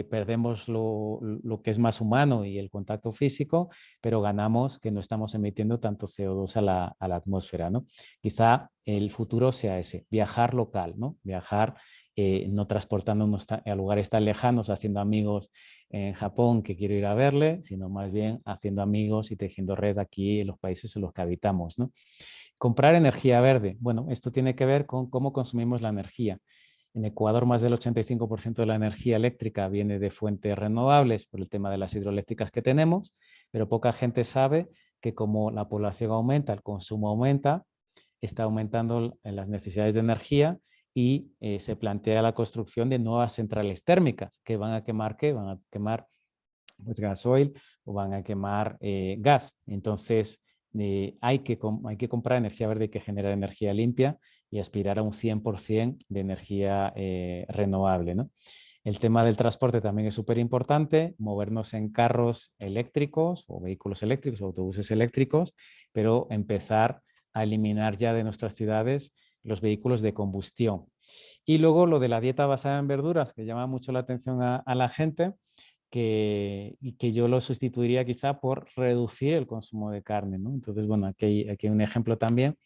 perdemos lo que es más humano y el contacto físico, pero ganamos que no estamos emitiendo tanto CO2 a la atmósfera, ¿no? Quizá el futuro sea ese, viajar local, ¿no? Viajar no transportándonos a lugares tan lejanos, haciendo amigos en Japón que quiero ir a verle, sino más bien haciendo amigos y tejiendo red aquí en los países en los que habitamos, ¿no? Comprar energía verde. Bueno, esto tiene que ver con cómo consumimos la energía. En Ecuador, más del 85% de la energía eléctrica viene de fuentes renovables por el tema de las hidroeléctricas que tenemos, pero poca gente sabe que como la población aumenta, el consumo aumenta, está aumentando las necesidades de energía y se plantea la construcción de nuevas centrales térmicas que van a quemar, ¿qué? Van a quemar pues, gasoil o van a quemar gas. Entonces, hay que comprar energía verde que genera energía limpia y aspirar a un 100% de energía renovable, ¿no? El tema del transporte también es súper importante, movernos en carros eléctricos o vehículos eléctricos, autobuses eléctricos, pero empezar a eliminar ya de nuestras ciudades los vehículos de combustión. Y luego lo de la dieta basada en verduras, que llama mucho la atención a la gente, y que yo lo sustituiría quizá por reducir el consumo de carne, ¿no? Entonces, bueno, aquí hay un ejemplo también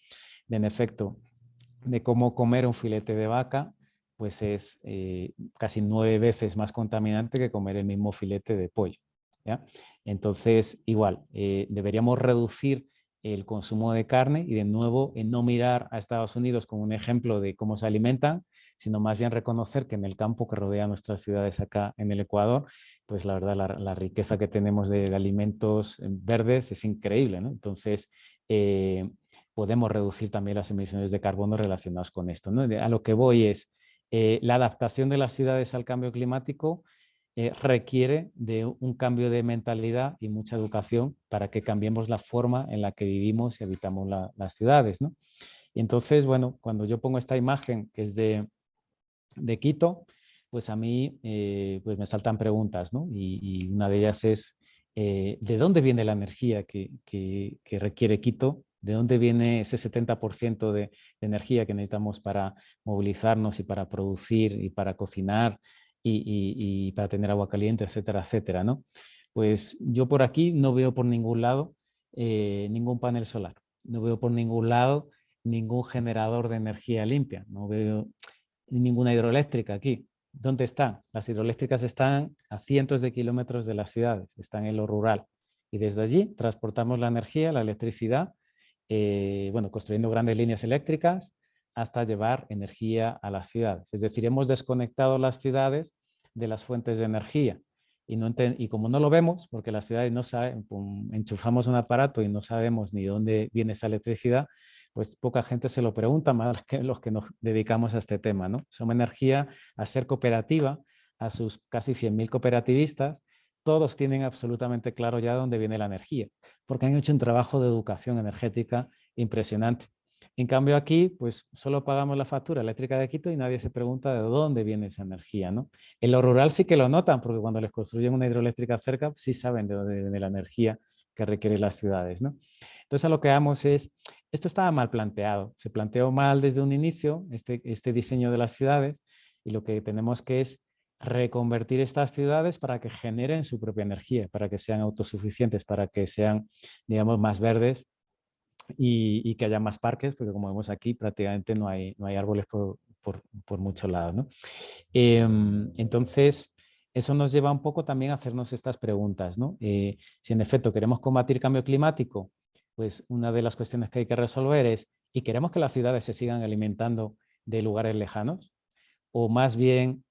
de, en efecto, de cómo comer un filete de vaca, pues es casi 9 veces más contaminante que comer el mismo filete de pollo, ¿ya? Entonces, igual, deberíamos reducir el consumo de carne y de nuevo no mirar a Estados Unidos como un ejemplo de cómo se alimentan, sino más bien reconocer que en el campo que rodea nuestras ciudades acá en el Ecuador, pues la verdad la riqueza que tenemos de alimentos verdes es increíble, ¿no? Entonces, podemos reducir también las emisiones de carbono relacionadas con esto, ¿no? A lo que voy es, la adaptación de las ciudades al cambio climático requiere de un cambio de mentalidad y mucha educación para que cambiemos la forma en la que vivimos y habitamos las ciudades, ¿no? Y entonces, bueno, cuando yo pongo esta imagen que es de Quito, pues a mí pues me saltan preguntas, ¿no? Y una de ellas es, ¿de dónde viene la energía que requiere Quito ¿De dónde viene ese 70% de energía que necesitamos para movilizarnos y para producir y para cocinar y para tener agua caliente, etcétera, etcétera, ¿no? Pues yo por aquí no veo por ningún lado ningún panel solar, no veo por ningún lado ningún generador de energía limpia, no veo ninguna hidroeléctrica aquí. ¿Dónde están? Las hidroeléctricas están a cientos de kilómetros de las ciudades, están en lo rural. Y desde allí transportamos la energía, la electricidad, bueno, construyendo grandes líneas eléctricas hasta llevar energía a las ciudades. Es decir, hemos desconectado las ciudades de las fuentes de energía. Y como no lo vemos, porque las ciudades no saben, enchufamos un aparato y no sabemos ni dónde viene esa electricidad, pues poca gente se lo pregunta, más que los que nos dedicamos a este tema, ¿no? Soma Energía, a ser cooperativa, a sus casi 100.000 cooperativistas, todos tienen absolutamente claro ya dónde viene la energía, porque han hecho un trabajo de educación energética impresionante. En cambio aquí, pues solo pagamos la factura eléctrica de Quito y nadie se pregunta de dónde viene esa energía, ¿no? En lo rural sí que lo notan, porque cuando les construyen una hidroeléctrica cerca, sí saben de dónde viene la energía que requieren las ciudades, ¿no? Entonces a lo que vamos es, esto estaba mal planteado, se planteó mal desde un inicio este diseño de las ciudades y lo que tenemos que es reconvertir estas ciudades para que generen su propia energía, para que sean autosuficientes, para que sean, digamos, más verdes y que haya más parques, porque como vemos aquí prácticamente no hay árboles por muchos lados, ¿no? Entonces, eso nos lleva un poco también a hacernos estas preguntas, ¿no? Si en efecto queremos combatir cambio climático, pues una de las cuestiones que hay que resolver es, ¿y queremos que las ciudades se sigan alimentando de lugares lejanos? O más bien,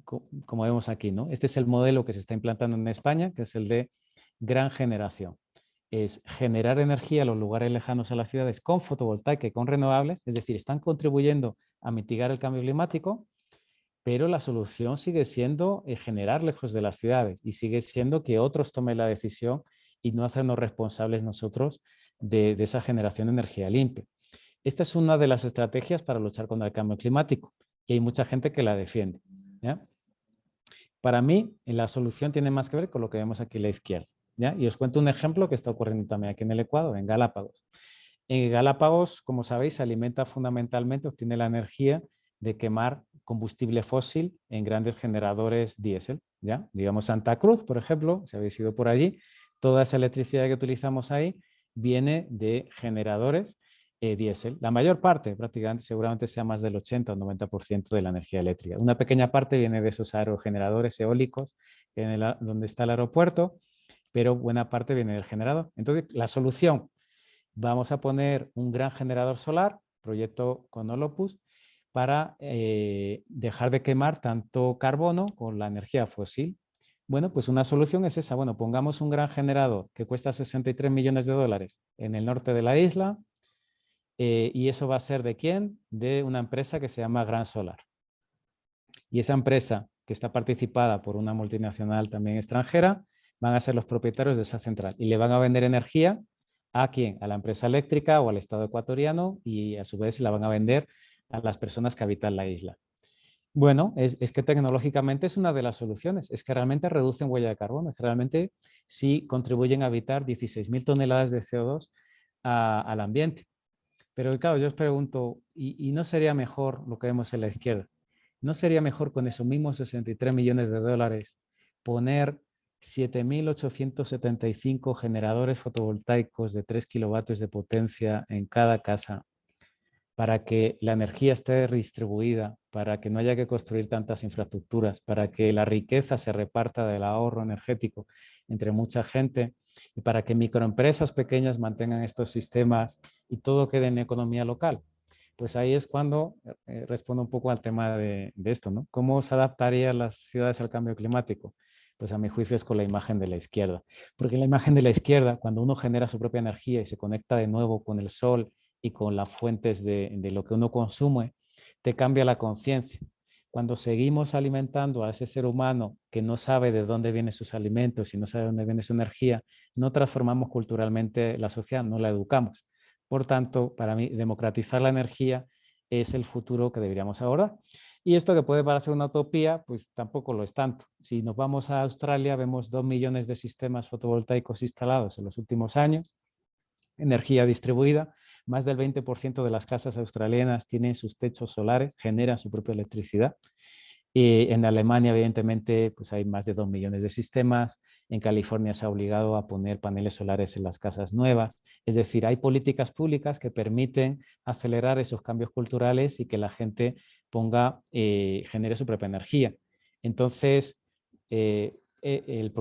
como vemos aquí, ¿no? Este es el modelo que se está implantando en España, que es el de gran generación. Es generar energía a los lugares lejanos a las ciudades con fotovoltaica y con renovables, es decir, están contribuyendo a mitigar el cambio climático, pero la solución sigue siendo generar lejos de las ciudades y sigue siendo que otros tomen la decisión y no hacernos responsables nosotros de esa generación de energía limpia. Esta es una de las estrategias para luchar contra el cambio climático y hay mucha gente que la defiende, ¿ya? Para mí, la solución tiene más que ver con lo que vemos aquí a la izquierda, ¿ya? Y os cuento un ejemplo que está ocurriendo también aquí en el Ecuador, en Galápagos. En Galápagos, como sabéis, se alimenta fundamentalmente, obtiene la energía de quemar combustible fósil en grandes generadores diésel, ¿ya? Digamos Santa Cruz, por ejemplo, si habéis ido por allí, toda esa electricidad que utilizamos ahí viene de generadores diésel. La mayor parte, prácticamente, seguramente sea más del 80 o 90% de la energía eléctrica. Una pequeña parte viene de esos aerogeneradores eólicos donde está el aeropuerto, pero buena parte viene del generador. Entonces, la solución, vamos a poner un gran generador solar, proyecto con Olopus, para dejar de quemar tanto carbono con la energía fósil. Bueno, pues una solución es esa. Bueno, pongamos un gran generador que cuesta 63 millones de dólares en el norte de la isla, y eso va a ser ¿de quién? De una empresa que se llama Gran Solar. Y esa empresa, que está participada por una multinacional también extranjera, van a ser los propietarios de esa central y le van a vender energía ¿a quién? A la empresa eléctrica o al Estado ecuatoriano y a su vez la van a vender a las personas que habitan la isla. Bueno, es que tecnológicamente es una de las soluciones, es que realmente reducen huella de carbono, es que realmente sí contribuyen a evitar 16.000 toneladas de CO2 al ambiente. Pero claro, yo os pregunto, ¿y no sería mejor lo que vemos en la izquierda? ¿No sería mejor con esos mismos 63 millones de dólares poner 7.875 generadores fotovoltaicos de 3 kilovatios de potencia en cada casa para que la energía esté redistribuida, para que no haya que construir tantas infraestructuras, para que la riqueza se reparta del ahorro energético entre mucha gente y para que microempresas pequeñas mantengan estos sistemas y todo quede en economía local? Pues ahí es cuando respondo un poco al tema de esto, ¿no? ¿Cómo se adaptarían las ciudades al cambio climático? Pues a mi juicio es con la imagen de la izquierda. Porque en la imagen de la izquierda, cuando uno genera su propia energía y se conecta de nuevo con el sol y con las fuentes de lo que uno consume, te cambia la conciencia. Cuando seguimos alimentando a ese ser humano que no sabe de dónde vienen sus alimentos y no sabe de dónde viene su energía, no transformamos culturalmente la sociedad, no la educamos. Por tanto, para mí, democratizar la energía es el futuro que deberíamos abordar. Y esto que puede parecer una utopía, pues tampoco lo es tanto. Si nos vamos a Australia, vemos 2 millones de sistemas fotovoltaicos instalados en los últimos años. energía distribuida. Más del 20% de las casas australianas tienen sus techos solares, generan su propia electricidad. Y en Alemania, evidentemente, pues hay más de 2 millones de sistemas. En California se ha obligado a poner paneles solares en las casas nuevas. Es decir, hay políticas públicas que permiten acelerar esos cambios culturales y que la gente genere su propia energía. Entonces, el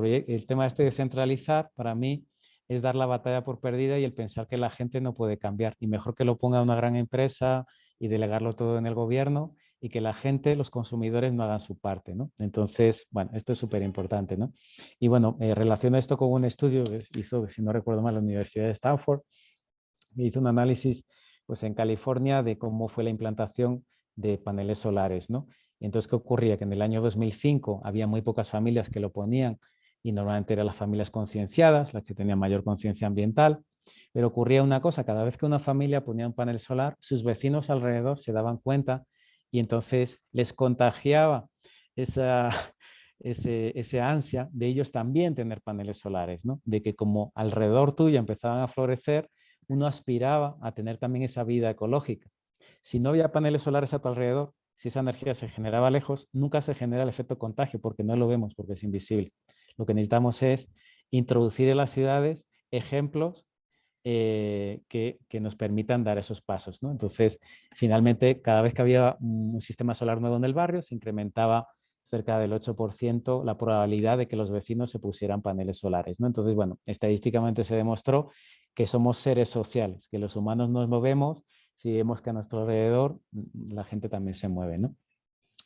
tema de centralizar, para mí, es dar la batalla por perdida y el pensar que la gente no puede cambiar. Y mejor que lo ponga una gran empresa y delegarlo todo en el gobierno, y que la gente, los consumidores, no hagan su parte, ¿no? Entonces, bueno, esto es súper importante, ¿no? Y bueno, relaciono esto con un estudio que hizo, si no recuerdo mal, la Universidad de Stanford, que hizo un análisis pues, en California de cómo fue la implantación de paneles solares, ¿no? Entonces, ¿qué ocurría? Que en el año 2005 había muy pocas familias que lo ponían y normalmente eran las familias concienciadas, las que tenían mayor conciencia ambiental, pero ocurría una cosa, cada vez que una familia ponía un panel solar, sus vecinos alrededor se daban cuenta y entonces les contagiaba esa, ese ansia de ellos también tener paneles solares, ¿no? De que como alrededor tuyo empezaban a florecer, uno aspiraba a tener también esa vida ecológica. Si no había paneles solares a tu alrededor, si esa energía se generaba lejos, nunca se genera el efecto contagio porque no lo vemos, porque es invisible. Lo que necesitamos es introducir en las ciudades ejemplos que nos permitan dar esos pasos, ¿no? Entonces, finalmente, cada vez que había un sistema solar nuevo en el barrio, se incrementaba cerca del 8% la probabilidad de que los vecinos se pusieran paneles solares, ¿no? Entonces, bueno, estadísticamente se demostró que somos seres sociales, que los humanos nos movemos si vemos que a nuestro alrededor la gente también se mueve, ¿no?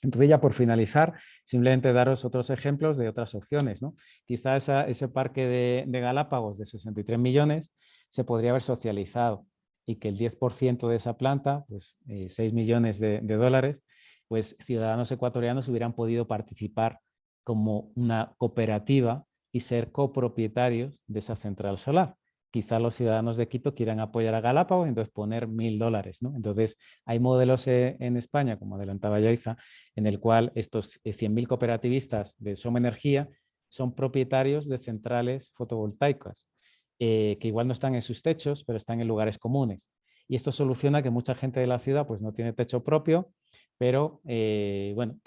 Entonces, ya por finalizar, simplemente daros otros ejemplos de otras opciones, ¿no? Quizá ese parque de Galápagos de 63 millones se podría haber socializado y que el 10% de esa planta, pues 6 millones de dólares, pues ciudadanos ecuatorianos hubieran podido participar como una cooperativa y ser copropietarios de esa central solar. Quizá los ciudadanos de Quito quieran apoyar a Galápagos, entonces poner $1.000, ¿no? Entonces, hay modelos en España, como adelantaba Yaiza, en el cual estos 100.000 cooperativistas de Soma Energía son propietarios de centrales fotovoltaicas, que igual no están en sus techos, pero están en lugares comunes. Y esto soluciona que mucha gente de la ciudad pues, no tiene techo propio, pero bueno,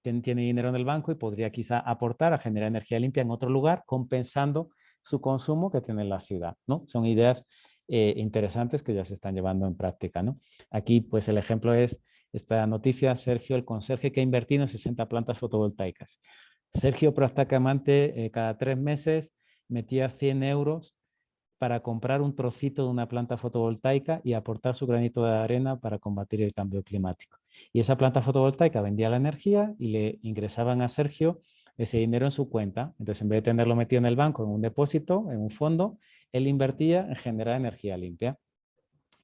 tiene dinero en el banco y podría quizá aportar a generar energía limpia en otro lugar, compensando su consumo que tiene la ciudad, ¿no? Son ideas interesantes que ya se están llevando en práctica, ¿no? Aquí, pues el ejemplo es esta noticia, Sergio, el conserje que ha invertido en 60 plantas fotovoltaicas. Sergio prácticamente cada 3 meses metía 100 euros para comprar un trocito de una planta fotovoltaica y aportar su granito de arena para combatir el cambio climático. Y esa planta fotovoltaica vendía la energía y le ingresaban a Sergio ese dinero en su cuenta. Entonces, en vez de tenerlo metido en el banco, en un depósito, en un fondo, él invertía en generar energía limpia.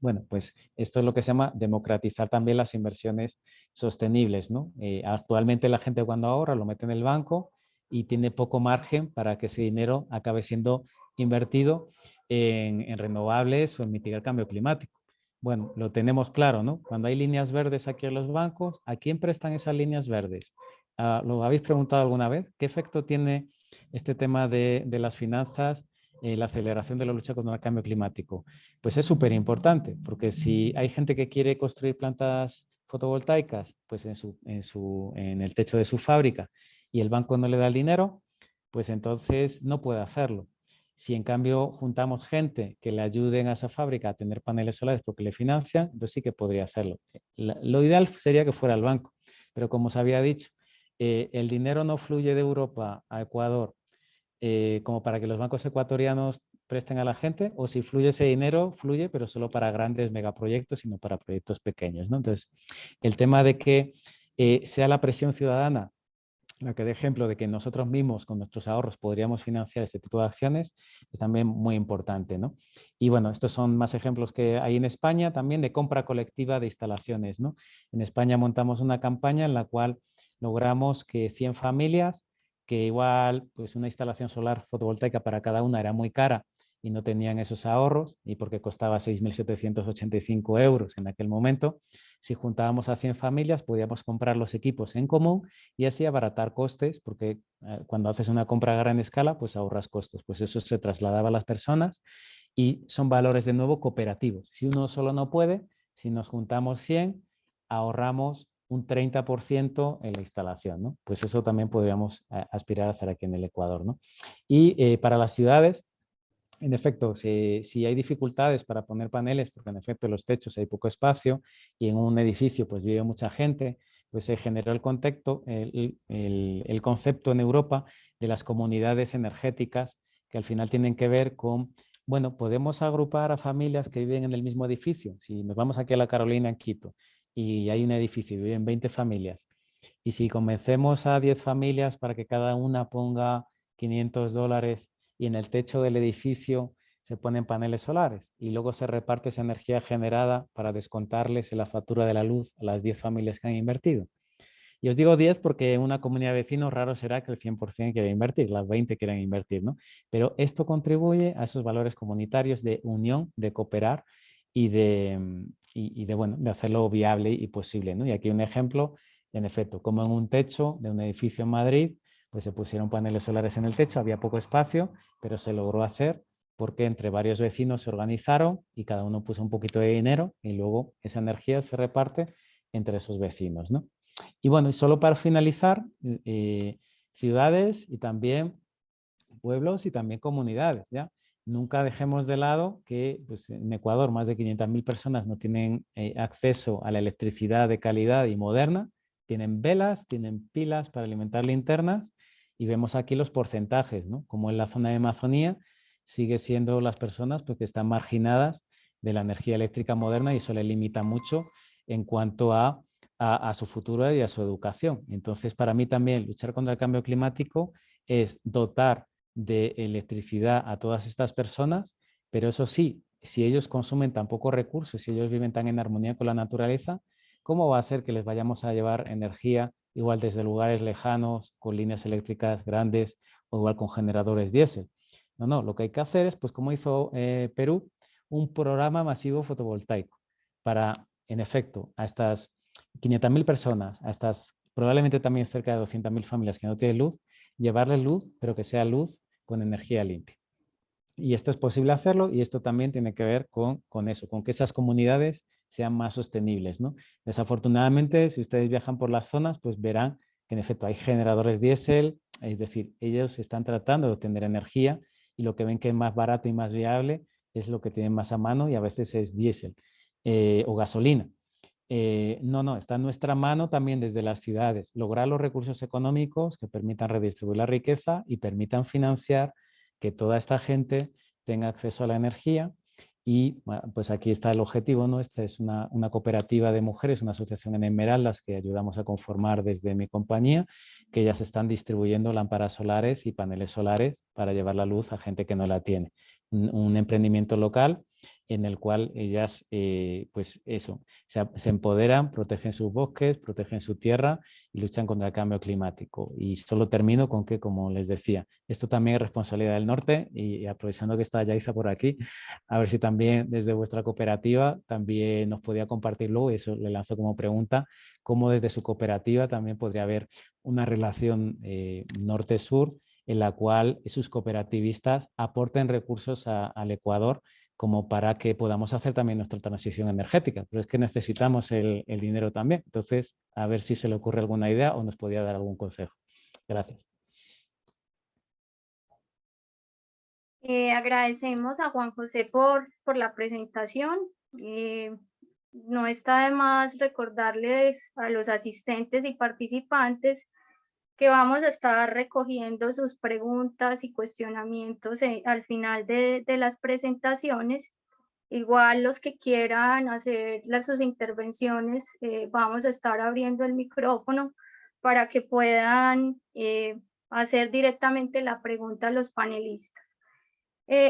Bueno, pues esto es lo que se llama democratizar también las inversiones sostenibles, ¿no? Actualmente la gente cuando ahorra lo mete en el banco y tiene poco margen para que ese dinero acabe siendo invertido en renovables o en mitigar el cambio climático. Bueno, lo tenemos claro, ¿no? Cuando hay líneas verdes aquí en los bancos, ¿a quién prestan esas líneas verdes? ¿Lo habéis preguntado alguna vez? ¿Qué efecto tiene este tema de las finanzas, la aceleración de la lucha contra el cambio climático? Pues es súper importante, porque si hay gente que quiere construir plantas fotovoltaicas pues en el techo de su fábrica y el banco no le da el dinero, pues entonces no puede hacerlo. Si en cambio juntamos gente que le ayuden a esa fábrica a tener paneles solares porque le financian, entonces sí que podría hacerlo. Lo ideal sería que fuera el banco, pero como os había dicho, el dinero no fluye de Europa a Ecuador como para que los bancos ecuatorianos presten a la gente, o si fluye ese dinero, fluye, pero solo para grandes megaproyectos y no para proyectos pequeños, ¿no? Entonces, el tema de que sea la presión ciudadana la que dé ejemplo de que nosotros mismos con nuestros ahorros podríamos financiar este tipo de acciones es también muy importante, ¿no? Y bueno, estos son más ejemplos que hay en España también de compra colectiva de instalaciones, ¿no? En España montamos una campaña en la cual logramos que 100 familias, que igual pues una instalación solar fotovoltaica para cada una era muy cara y no tenían esos ahorros, y porque costaba 6.785 euros en aquel momento, si juntábamos a 100 familias podíamos comprar los equipos en común y así abaratar costes, porque cuando haces una compra a gran escala, pues ahorras costos. Pues eso se trasladaba a las personas y son valores de nuevo cooperativos. Si uno solo no puede, si nos juntamos 100, ahorramos un 30% en la instalación, ¿no? Pues eso también podríamos aspirar a hacer aquí en el Ecuador, ¿no? Y para las ciudades, en efecto, si hay dificultades para poner paneles, porque en efecto en los techos hay poco espacio y en un edificio pues vive mucha gente, pues se generó el concepto en Europa de las comunidades energéticas, que al final tienen que ver con, bueno, podemos agrupar a familias que viven en el mismo edificio. Si nos vamos aquí a la Carolina, en Quito, y hay un edificio y viven 20 familias, y si convencemos a 10 familias para que cada una ponga $500 y en el techo del edificio se ponen paneles solares y luego se reparte esa energía generada para descontarles en la factura de la luz a las 10 familias que han invertido. Y os digo 10 porque en una comunidad de vecinos raro será que el 100% quiera invertir, las 20 quieran invertir, ¿no? Pero esto contribuye a esos valores comunitarios de unión, de cooperar y bueno, de hacerlo viable y posible, ¿no? Y aquí un ejemplo, en efecto, como en un techo de un edificio en Madrid, pues se pusieron paneles solares en el techo, había poco espacio, pero se logró hacer porque entre varios vecinos se organizaron y cada uno puso un poquito de dinero y luego esa energía se reparte entre esos vecinos, ¿no? Y bueno, y solo para finalizar, ciudades y también pueblos y también comunidades, ¿ya? Nunca dejemos de lado que pues, en Ecuador más de 500.000 personas no tienen acceso a la electricidad de calidad y moderna, tienen velas, tienen pilas para alimentar linternas y vemos aquí los porcentajes, ¿no? Como en la zona de Amazonía sigue siendo las personas pues, que están marginadas de la energía eléctrica moderna y eso le limita mucho en cuanto a su futuro y a su educación. Entonces, para mí también luchar contra el cambio climático es dotar de electricidad a todas estas personas, pero eso sí, si ellos consumen tan pocos recursos, si ellos viven tan en armonía con la naturaleza, ¿cómo va a ser que les vayamos a llevar energía igual desde lugares lejanos, con líneas eléctricas grandes o igual con generadores diésel? No, no, lo que hay que hacer es, pues como hizo Perú, un programa masivo fotovoltaico para, en efecto, a estas 500.000 personas, a estas probablemente también cerca de 200.000 familias que no tienen luz, llevarles luz, pero que sea luz con energía limpia. Y esto es posible hacerlo y esto también tiene que ver con eso, con que esas comunidades sean más sostenibles, ¿no? Desafortunadamente, si ustedes viajan por las zonas, pues verán que en efecto hay generadores diésel, es decir, ellos están tratando de obtener energía y lo que ven que es más barato y más viable es lo que tienen más a mano y a veces es diésel o gasolina. No, está en nuestra mano también desde las ciudades, lograr los recursos económicos que permitan redistribuir la riqueza y permitan financiar que toda esta gente tenga acceso a la energía y bueno, pues aquí está el objetivo, ¿no? Esta es una cooperativa de mujeres, una asociación en Esmeraldas que ayudamos a conformar desde mi compañía, que ellas están distribuyendo lámparas solares y paneles solares para llevar la luz a gente que no la tiene. Un emprendimiento local en el cual ellas, pues eso, se empoderan, protegen sus bosques, protegen su tierra y luchan contra el cambio climático. Y solo termino con que, como les decía, esto también es responsabilidad del norte y aprovechando que está Yaiza por aquí, a ver si también desde vuestra cooperativa también nos podía compartir luego, y eso le lanzo como pregunta, cómo desde su cooperativa también podría haber una relación norte-sur en la cual sus cooperativistas aporten recursos al Ecuador como para que podamos hacer también nuestra transición energética. Pero es que necesitamos el dinero también. Entonces, a ver si se le ocurre alguna idea o nos podría dar algún consejo. Gracias. Agradecemos a Juan José por la presentación. No está de más recordarles a los asistentes y participantes que vamos a estar recogiendo sus preguntas y cuestionamientos al final de las presentaciones. Igual los que quieran hacer sus intervenciones, vamos a estar abriendo el micrófono para que puedan hacer directamente la pregunta a los panelistas.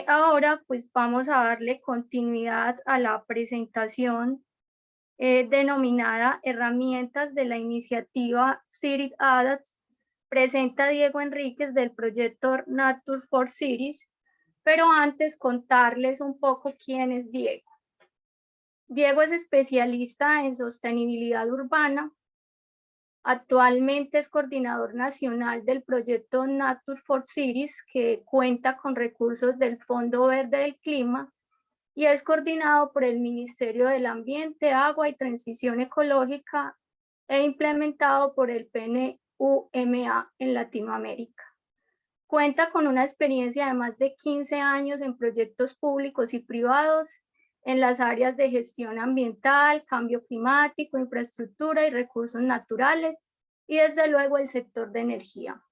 Ahora pues vamos a darle continuidad a la presentación denominada Herramientas de la iniciativa City Adapts. Presenta Diego Enríquez del proyecto Nature for Cities, pero antes contarles un poco quién es Diego. Diego es especialista en sostenibilidad urbana. Actualmente es coordinador nacional del proyecto Nature for Cities, que cuenta con recursos del Fondo Verde del Clima y es coordinado por el Ministerio del Ambiente, Agua y Transición Ecológica e implementado por el PNUMA en Latinoamérica. Cuenta con una experiencia de más de 15 años en proyectos públicos y privados en las áreas de gestión ambiental, cambio climático, infraestructura y recursos naturales, y desde luego el sector de energía.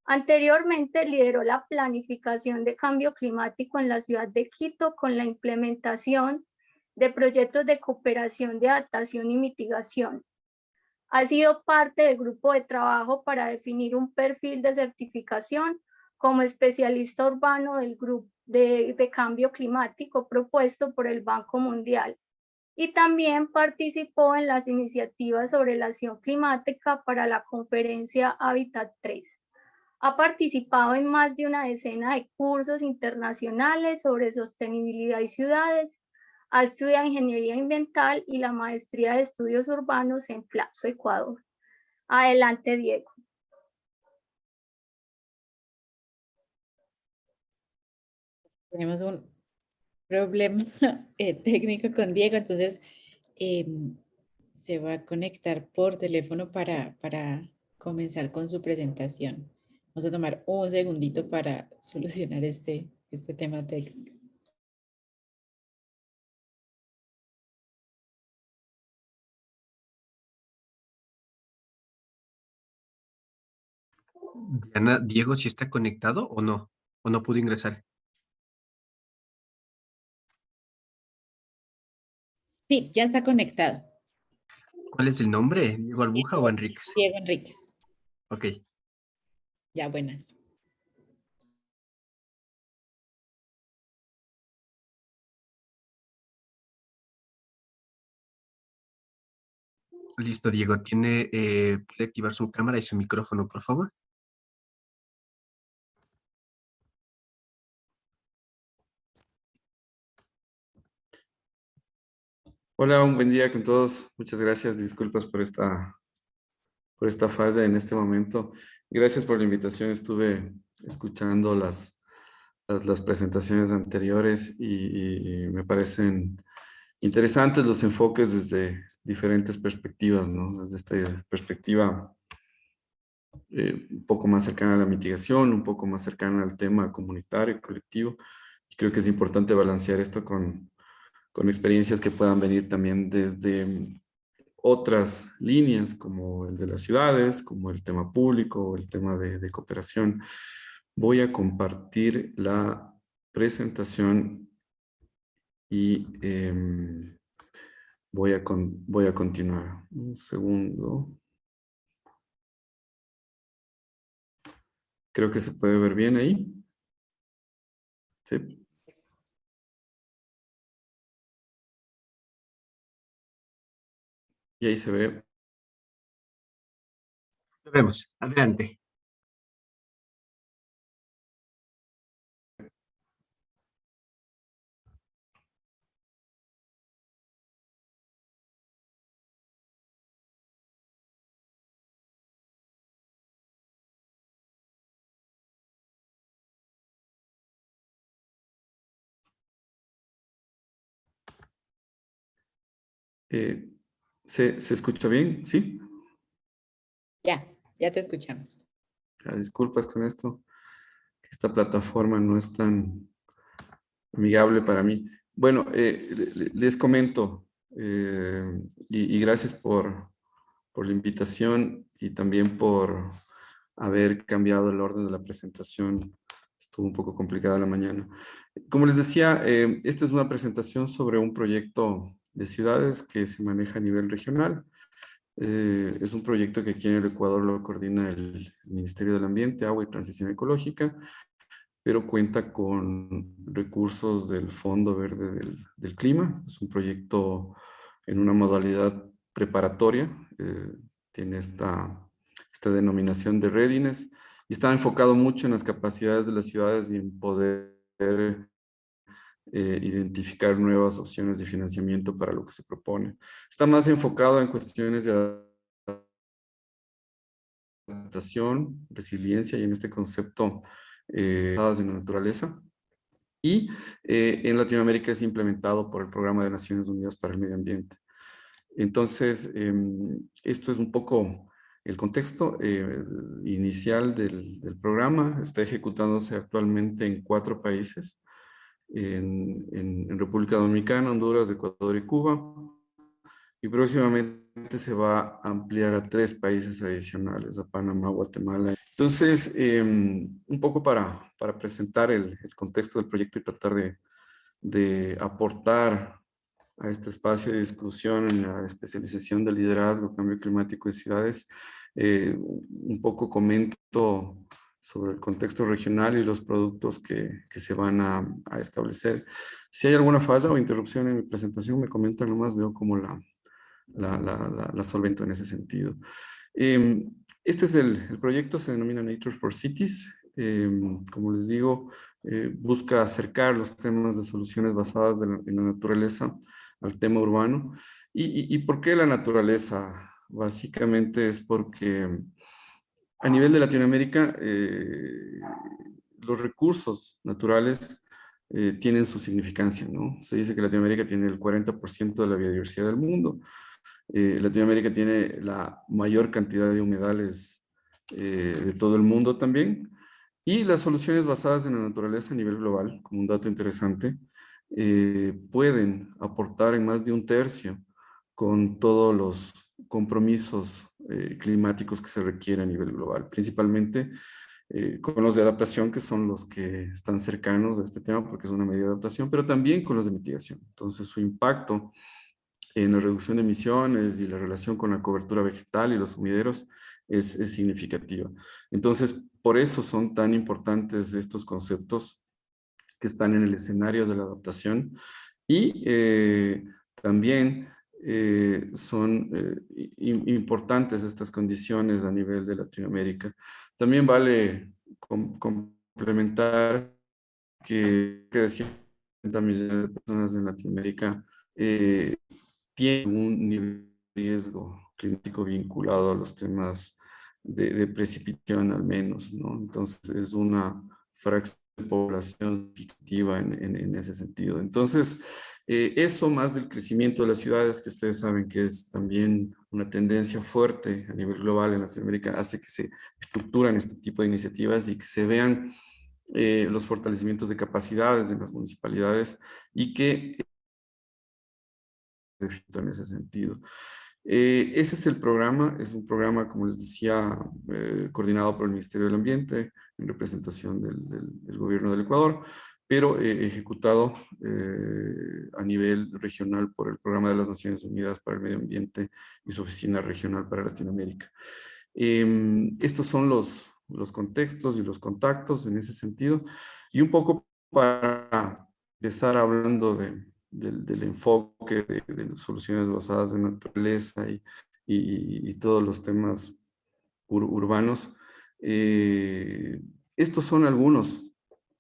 Anteriormente lideró la planificación de cambio climático en la ciudad de Quito con la implementación de proyectos de cooperación de adaptación y mitigación. Ha sido parte del grupo de trabajo para definir un perfil de certificación como especialista urbano del grupo de cambio climático propuesto por el Banco Mundial, y también participó en las iniciativas sobre la acción climática para la conferencia Hábitat 3. Ha participado en más de una decena de cursos internacionales sobre sostenibilidad y ciudades. Ha estudiado ingeniería ambiental y la maestría de estudios urbanos en Flaxo, Ecuador. Adelante, Diego. Tenemos un problema técnico con Diego, entonces se va a conectar por teléfono para comenzar con su presentación. Vamos a tomar un segundito para solucionar este tema técnico. Diana, Diego, ¿si está conectado o no? ¿O no pudo ingresar? Sí, ya está conectado. ¿Cuál es el nombre? ¿Diego Albuja o Enríquez? Diego Enríquez. Ok. Ya, buenas. Listo, Diego. ¿Puede activar su cámara y su micrófono, por favor? Hola, un buen día con todos. Muchas gracias. Disculpas por esta fase en este momento. Gracias por la invitación. Estuve escuchando las presentaciones anteriores y me parecen interesantes los enfoques desde diferentes perspectivas, ¿no? Desde esta perspectiva un poco más cercana a la mitigación, un poco más cercana al tema comunitario, colectivo. Y creo que es importante balancear esto con experiencias que puedan venir también desde otras líneas, como el de las ciudades, como el tema público o el tema de cooperación. Voy a compartir la presentación y voy a continuar. Un segundo. Creo que se puede ver bien ahí. Sí. Y ahí se ve. Lo vemos. Adelante. ¿Se escucha bien? ¿Sí? Ya te escuchamos. Disculpas con esto. Esta plataforma no es tan amigable para mí. Bueno, les comento y gracias por la invitación y también por haber cambiado el orden de la presentación. Estuvo un poco complicada la mañana. Como les decía, esta es una presentación sobre un proyecto de ciudades que se maneja a nivel regional. Es un proyecto que aquí en el Ecuador lo coordina el Ministerio del Ambiente, Agua y Transición Ecológica, pero cuenta con recursos del Fondo Verde del Clima. Es un proyecto en una modalidad preparatoria, tiene esta denominación de readiness y está enfocado mucho en las capacidades de las ciudades y en poder identificar nuevas opciones de financiamiento para lo que se propone. Está más enfocado en cuestiones de adaptación, resiliencia y en este concepto basadas en la naturaleza. y en Latinoamérica es implementado por el Programa de Naciones Unidas para el Medio Ambiente. Entonces, esto es un poco el contexto inicial del programa. Está ejecutándose actualmente en 4 países, en República Dominicana, Honduras, Ecuador y Cuba. Y próximamente se va a ampliar a 3 países adicionales, a Panamá, Guatemala. Entonces, un poco para presentar el contexto del proyecto y tratar de aportar a este espacio de discusión en la especialización del liderazgo, cambio climático y ciudades. Un poco comento sobre el contexto regional y los productos que se van a establecer. Si hay alguna falla o interrupción en mi presentación, me comentan nomás, veo como la solvento en ese sentido. Este es el proyecto, se denomina Nature for Cities. Como les digo, busca acercar los temas de soluciones basadas en la naturaleza al tema urbano. ¿Y por qué la naturaleza? Básicamente es porque a nivel de Latinoamérica los recursos naturales tienen su significancia, ¿no? Se dice que Latinoamérica tiene el 40% de la biodiversidad del mundo. Latinoamérica tiene la mayor cantidad de humedales de todo el mundo también. Y las soluciones basadas en la naturaleza a nivel global, como un dato interesante, pueden aportar en más de 1/3 con todos los compromisos climáticos que se requieren a nivel global, principalmente con los de adaptación, que son los que están cercanos a este tema porque es una medida de adaptación, pero también con los de mitigación. Entonces, su impacto en la reducción de emisiones y la relación con la cobertura vegetal y los humideros es significativa. Entonces, por eso son tan importantes estos conceptos que están en el escenario de la adaptación y también son importantes estas condiciones a nivel de Latinoamérica. También vale complementar que 60 millones de personas en Latinoamérica tienen un nivel de riesgo climático vinculado a los temas de precipitación al menos, ¿no? Entonces es una fracción de población significativa en ese sentido. Entonces, eso más del crecimiento de las ciudades, que ustedes saben que es también una tendencia fuerte a nivel global en Latinoamérica, hace que se estructuran este tipo de iniciativas y que se vean los fortalecimientos de capacidades en las municipalidades y que en ese sentido. Ese es el programa, es un programa, como les decía, coordinado por el Ministerio del Ambiente en representación del gobierno del Ecuador, pero ejecutado a nivel regional por el Programa de las Naciones Unidas para el Medio Ambiente y su Oficina Regional para Latinoamérica. Estos son los contextos y los contactos en ese sentido, y un poco para empezar hablando del enfoque de soluciones basadas en naturaleza y todos los temas urbanos. Estos son algunos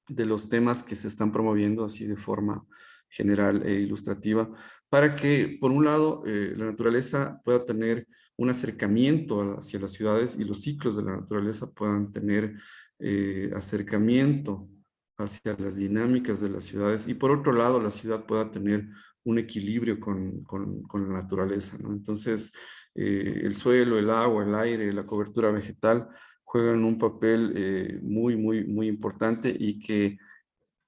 de los temas que se están promoviendo así de forma general e ilustrativa para que, por un lado, la naturaleza pueda tener un acercamiento hacia las ciudades y los ciclos de la naturaleza puedan tener acercamiento hacia las dinámicas de las ciudades y por otro lado la ciudad pueda tener un equilibrio con la naturaleza, ¿no? Entonces, el suelo, el agua, el aire, la cobertura vegetal juegan un papel muy importante y que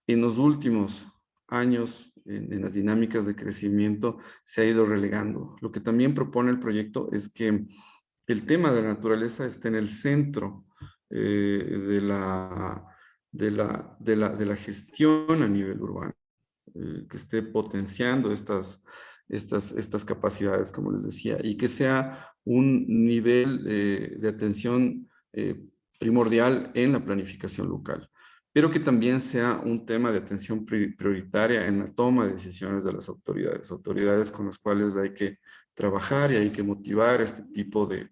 en los últimos años, en las dinámicas de crecimiento, se ha ido relegando. Lo que también propone el proyecto es que el tema de la naturaleza esté en el centro de la gestión a nivel urbano, que esté potenciando estas capacidades, como les decía, y que sea un nivel de atención primordial en la planificación local, pero que también sea un tema de atención prioritaria en la toma de decisiones de las autoridades con las cuales hay que trabajar y hay que motivar este tipo de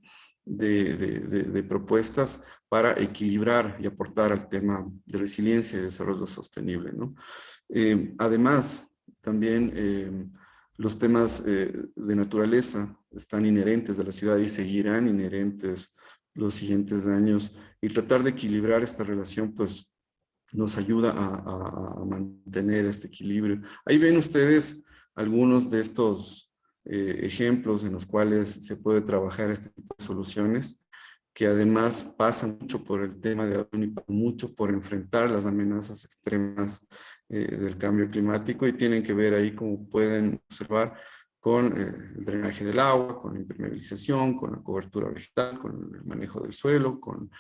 propuestas para equilibrar y aportar al tema de resiliencia y desarrollo sostenible, ¿no? Además, también los temas de naturaleza están inherentes a la ciudad y seguirán inherentes los siguientes años, y tratar de equilibrar esta relación, pues, nos ayuda a mantener este equilibrio. Ahí ven ustedes algunos de estos ejemplos en los cuales se puede trabajar este tipo de soluciones, que además pasan mucho por el tema de mucho por enfrentar las amenazas extremas del cambio climático, y tienen que ver ahí, como pueden observar, con el drenaje del agua, con la impermeabilización, con la cobertura vegetal, con el manejo del suelo, con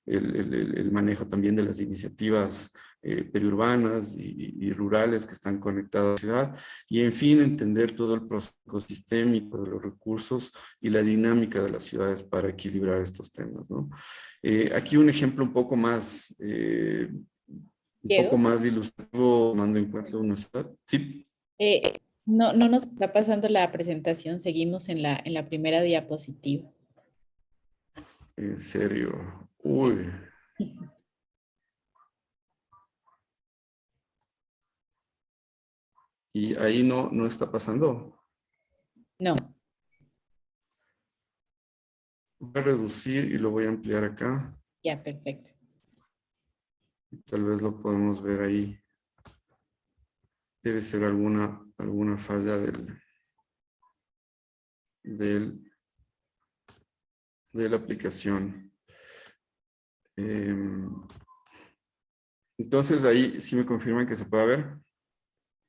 el manejo también de las iniciativas periurbanas y rurales que están conectadas a la ciudad, y en fin, entender todo el proceso ecosistémico de los recursos y la dinámica de las ciudades para equilibrar estos temas, ¿no? Aquí un ejemplo un poco más Diego, ilustrativo, tomando en cuenta una ciudad. Sí. no, no nos está pasando la presentación, seguimos en la primera diapositiva. En serio. Sí. Uy. Y ahí no está pasando. No, Voy a reducir y lo voy a ampliar acá. ya, perfecto. Tal vez lo podemos ver ahí. Debe ser alguna falla de la aplicación. Entonces ahí sí me confirman que se puede ver.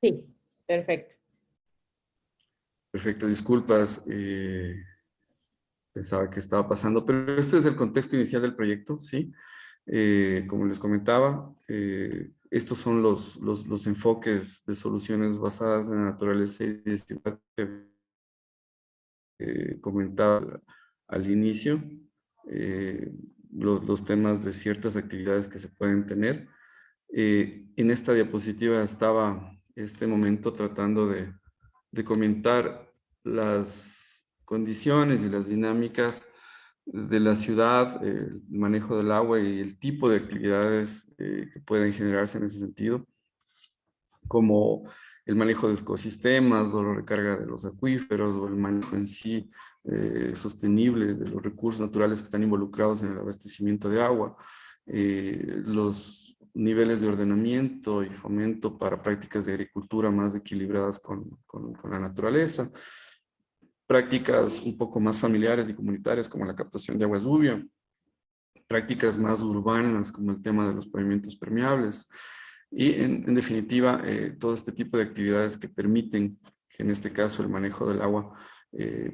Sí, perfecto. Perfecto, disculpas. Pensaba que estaba pasando, pero este es el contexto inicial del proyecto, ¿sí? Como les comentaba, estos son los enfoques de soluciones basadas en la naturaleza y de ciudad que comentaba al inicio, los temas de ciertas actividades que se pueden tener. En esta diapositiva estaba este momento tratando de comentar las condiciones y las dinámicas de la ciudad, el manejo del agua y el tipo de actividades que pueden generarse en ese sentido, como el manejo de ecosistemas o la recarga de los acuíferos o el manejo en sí sostenible de los recursos naturales que están involucrados en el abastecimiento de agua, los niveles de ordenamiento y fomento para prácticas de agricultura más equilibradas con la naturaleza, prácticas un poco más familiares y comunitarias como la captación de agua lluvia, prácticas más urbanas como el tema de los pavimentos permeables y en definitiva todo este tipo de actividades que permiten que en este caso el manejo del agua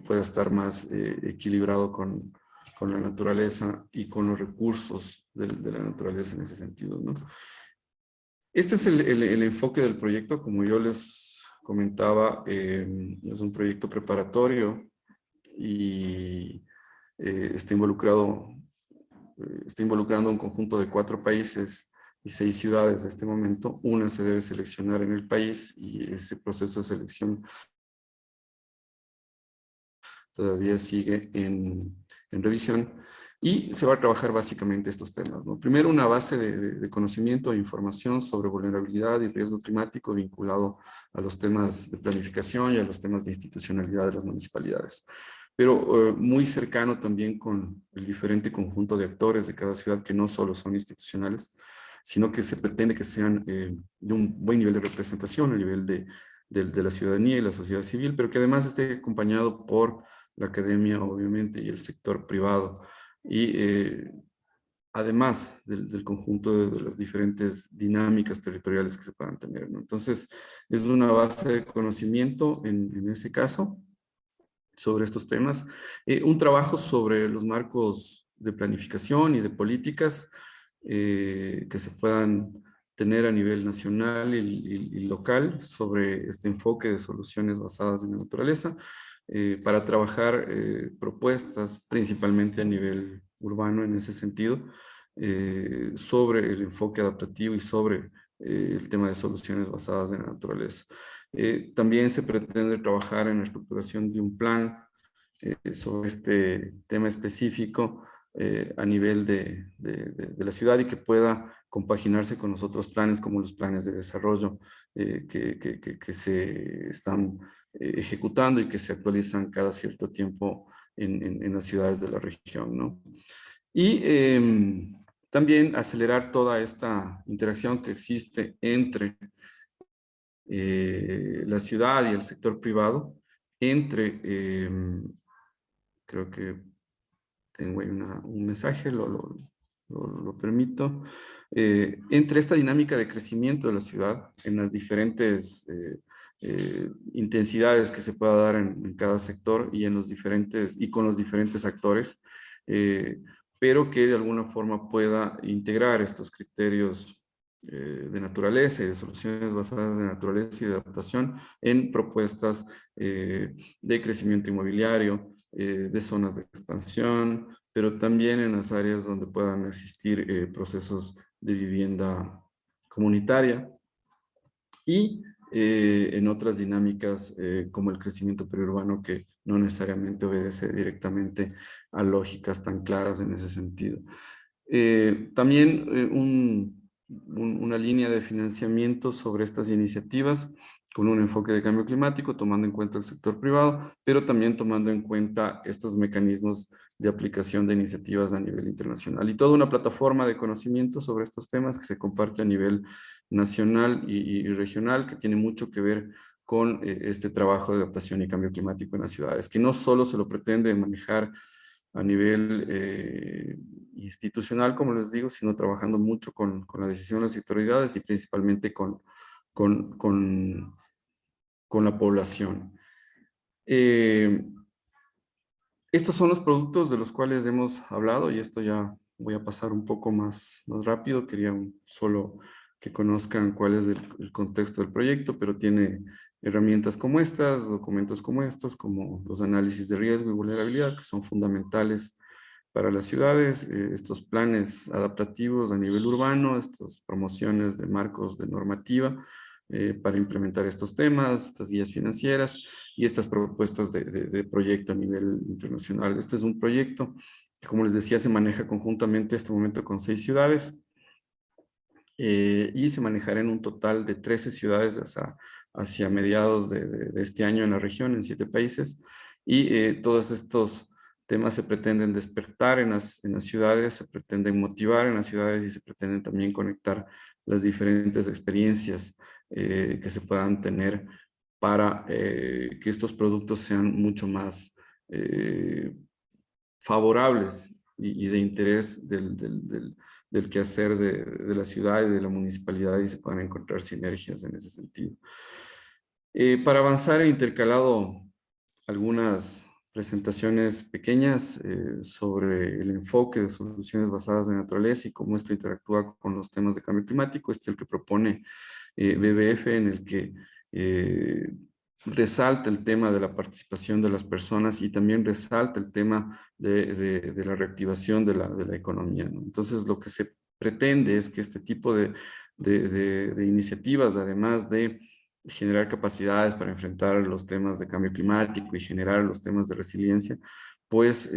pueda estar más equilibrado con la naturaleza y con los recursos de la naturaleza en ese sentido, ¿no? Este es el enfoque del proyecto. Como yo les comentaba, es un proyecto preparatorio y está involucrando un conjunto de 4 países y 6 ciudades en este momento. Una se debe seleccionar en el país y ese proceso de selección todavía sigue en revisión. Y se va a trabajar básicamente estos temas, ¿no? Primero, una base de conocimiento e información sobre vulnerabilidad y riesgo climático vinculado a los temas de planificación y a los temas de institucionalidad de las municipalidades. Pero muy cercano también con el diferente conjunto de actores de cada ciudad que no solo son institucionales, sino que se pretende que sean de un buen nivel de representación, a nivel de la ciudadanía y la sociedad civil, pero que además esté acompañado por la academia, obviamente, y el sector privado. Y además del conjunto de las diferentes dinámicas territoriales que se puedan tener, ¿no? Entonces, es una base de conocimiento en ese caso sobre estos temas. Un trabajo sobre los marcos de planificación y de políticas que se puedan tener a nivel nacional y local sobre este enfoque de soluciones basadas en la naturaleza, para trabajar propuestas principalmente a nivel urbano en ese sentido, sobre el enfoque adaptativo y sobre el tema de soluciones basadas en la naturaleza. También se pretende trabajar en la estructuración de un plan sobre este tema específico a nivel de la ciudad y que pueda compaginarse con los otros planes como los planes de desarrollo que se están ejecutando y que se actualizan cada cierto tiempo en las ciudades de la región, ¿no? Y también acelerar toda esta interacción que existe entre la ciudad y el sector privado, entre, creo que tengo ahí un mensaje, lo permito, entre esta dinámica de crecimiento de la ciudad en las diferentes intensidades que se pueda dar en cada sector y, y con los diferentes actores, pero que de alguna forma pueda integrar estos criterios de naturaleza y de soluciones basadas en naturaleza y de adaptación en propuestas de crecimiento inmobiliario, de zonas de expansión, pero también en las áreas donde puedan existir procesos de vivienda comunitaria y en otras dinámicas como el crecimiento periurbano que no necesariamente obedece directamente a lógicas tan claras en ese sentido. También una línea de financiamiento sobre estas iniciativas con un enfoque de cambio climático, tomando en cuenta el sector privado, pero también tomando en cuenta estos mecanismos de aplicación de iniciativas a nivel internacional. Y toda una plataforma de conocimiento sobre estos temas que se comparte a nivel nacional y regional, que tiene mucho que ver con este trabajo de adaptación y cambio climático en las ciudades, que no solo se lo pretende manejar a nivel institucional, como les digo, sino trabajando mucho con la decisión de las autoridades y principalmente con la población. Estos son los productos de los cuales hemos hablado y esto ya voy a pasar un poco más rápido. Quería solo que conozcan cuál es el contexto del proyecto, pero tiene herramientas como estas, documentos como estos, como los análisis de riesgo y vulnerabilidad, que son fundamentales para las ciudades, estos planes adaptativos a nivel urbano, estas promociones de marcos de normativa para implementar estos temas, estas guías financieras y estas propuestas de proyecto a nivel internacional. Este es un proyecto que, como les decía, se maneja conjuntamente en este momento con 6 ciudades y se manejará en un total de 13 ciudades hacia mediados de este año en la región, en 7 países. Y todos estos temas se pretenden despertar en las ciudades, se pretenden motivar en las ciudades y se pretenden también conectar las diferentes experiencias que se puedan tener para que estos productos sean mucho más favorables y de interés del quehacer de la ciudad y de la municipalidad y se puedan encontrar sinergias en ese sentido. Para avanzar he intercalado algunas presentaciones pequeñas sobre el enfoque de soluciones basadas en naturaleza y cómo esto interactúa con los temas de cambio climático. Este es el que propone BBF, en el que resalta el tema de la participación de las personas y también resalta el tema de la reactivación de la economía, ¿no? Entonces, lo que se pretende es que este tipo de iniciativas, además de generar capacidades para enfrentar los temas de cambio climático y generar los temas de resiliencia, pues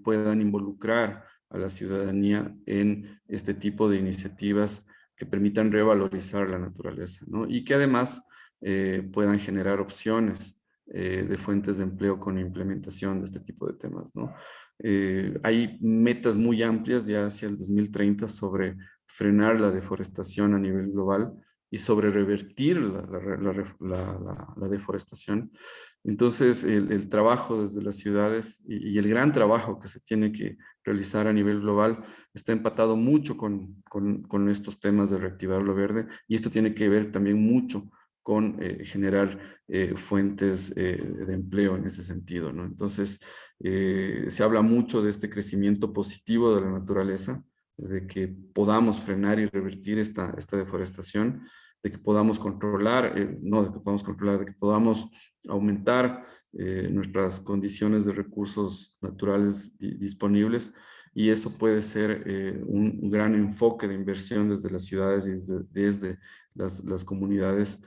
puedan involucrar a la ciudadanía en este tipo de iniciativas que permitan revalorizar la naturaleza, ¿no? Y que además puedan generar opciones de fuentes de empleo con implementación de este tipo de temas, ¿no? Hay metas muy amplias ya hacia el 2030 sobre frenar la deforestación a nivel global y sobre revertir la deforestación. Entonces, el trabajo desde las ciudades y el gran trabajo que se tiene que realizar a nivel global está empatado mucho con estos temas de reactivar lo verde, y esto tiene que ver también mucho con generar fuentes de empleo en ese sentido, ¿no? Entonces, se habla mucho de este crecimiento positivo de la naturaleza, de que podamos frenar y revertir esta deforestación, de que podamos controlar, no de que podamos controlar, de que podamos aumentar nuestras condiciones de recursos naturales disponibles, y eso puede ser un gran enfoque de inversión desde las ciudades y desde las comunidades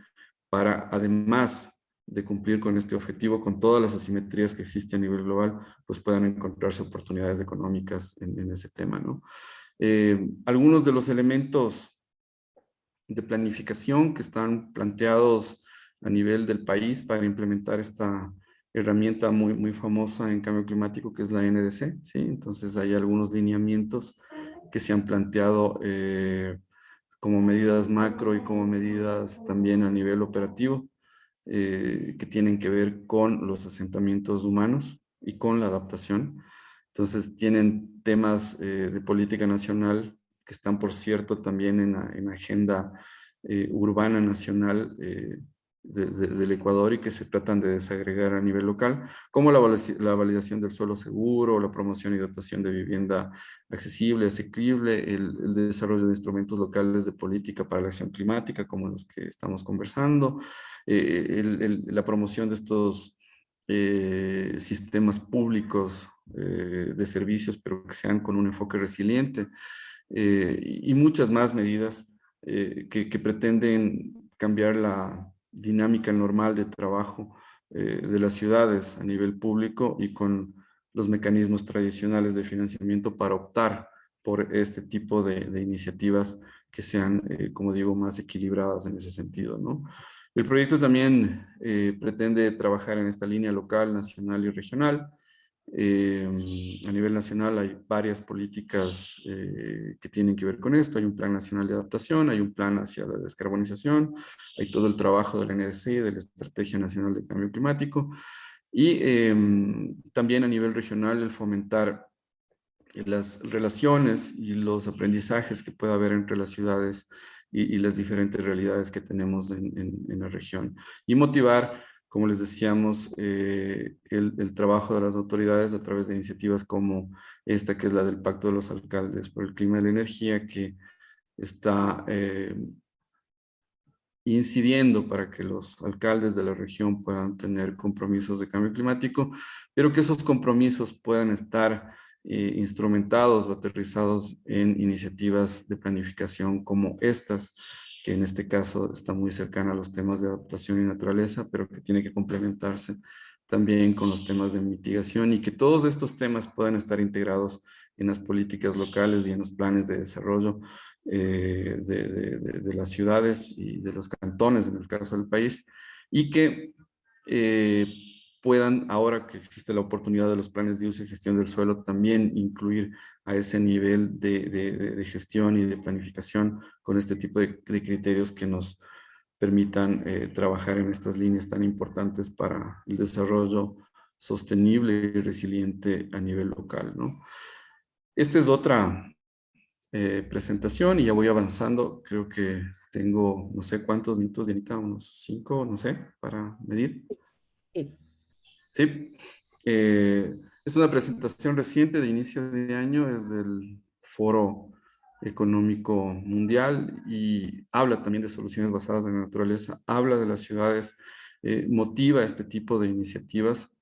para, además de cumplir con este objetivo, con todas las asimetrías que existen a nivel global, pues puedan encontrarse oportunidades económicas en ese tema, ¿no? Algunos de los elementos de planificación que están planteados a nivel del país para implementar esta herramienta muy famosa en cambio climático, que es la NDC, ¿sí? Entonces hay algunos lineamientos que se han planteado como medidas macro y como medidas también a nivel operativo, que tienen que ver con los asentamientos humanos y con la adaptación. Entonces tienen temas de política nacional que están, por cierto, también en agenda urbana nacional del Ecuador y que se tratan de desagregar a nivel local, como la validación del suelo seguro, la promoción y dotación de vivienda accesible, asequible, el desarrollo de instrumentos locales de política para la acción climática, como los que estamos conversando, la promoción de estos sistemas públicos de servicios, pero que sean con un enfoque resiliente, y muchas más medidas que pretenden cambiar la dinámica normal de trabajo de las ciudades a nivel público y con los mecanismos tradicionales de financiamiento para optar por este tipo de iniciativas que sean, como digo, más equilibradas en ese sentido, ¿no? El proyecto también pretende trabajar en esta línea local, nacional y regional. A nivel nacional hay varias políticas que tienen que ver con esto. Hay un plan nacional de adaptación, hay un plan hacia la descarbonización, hay todo el trabajo del NDC, de la Estrategia Nacional de Cambio Climático, y también a nivel regional el fomentar las relaciones y los aprendizajes que pueda haber entre las ciudades y las diferentes realidades que tenemos en la región. Y motivar, como les decíamos, el trabajo de las autoridades a través de iniciativas como esta, que es la del Pacto de los Alcaldes por el Clima y la Energía, que está incidiendo para que los alcaldes de la región puedan tener compromisos de cambio climático, pero que esos compromisos puedan estar instrumentados o aterrizados en iniciativas de planificación como estas, que en este caso está muy cercana a los temas de adaptación y naturaleza, pero que tiene que complementarse también con los temas de mitigación, y que todos estos temas puedan estar integrados en las políticas locales y en los planes de desarrollo de las ciudades y de los cantones, en el caso del país, y que puedan, ahora que existe la oportunidad de los planes de uso y gestión del suelo, también incluir a ese nivel de gestión y de planificación con este tipo de criterios que nos permitan trabajar en estas líneas tan importantes para el desarrollo sostenible y resiliente a nivel local, ¿no? Esta es otra presentación y ya voy avanzando. Creo que tengo no sé cuántos minutos, Dianita, unos 5, no sé, para medir. Sí. Sí. Es una presentación reciente de inicio de año, es del Foro Económico Mundial y habla también de soluciones basadas en la naturaleza, habla de las ciudades, motiva este tipo de iniciativas,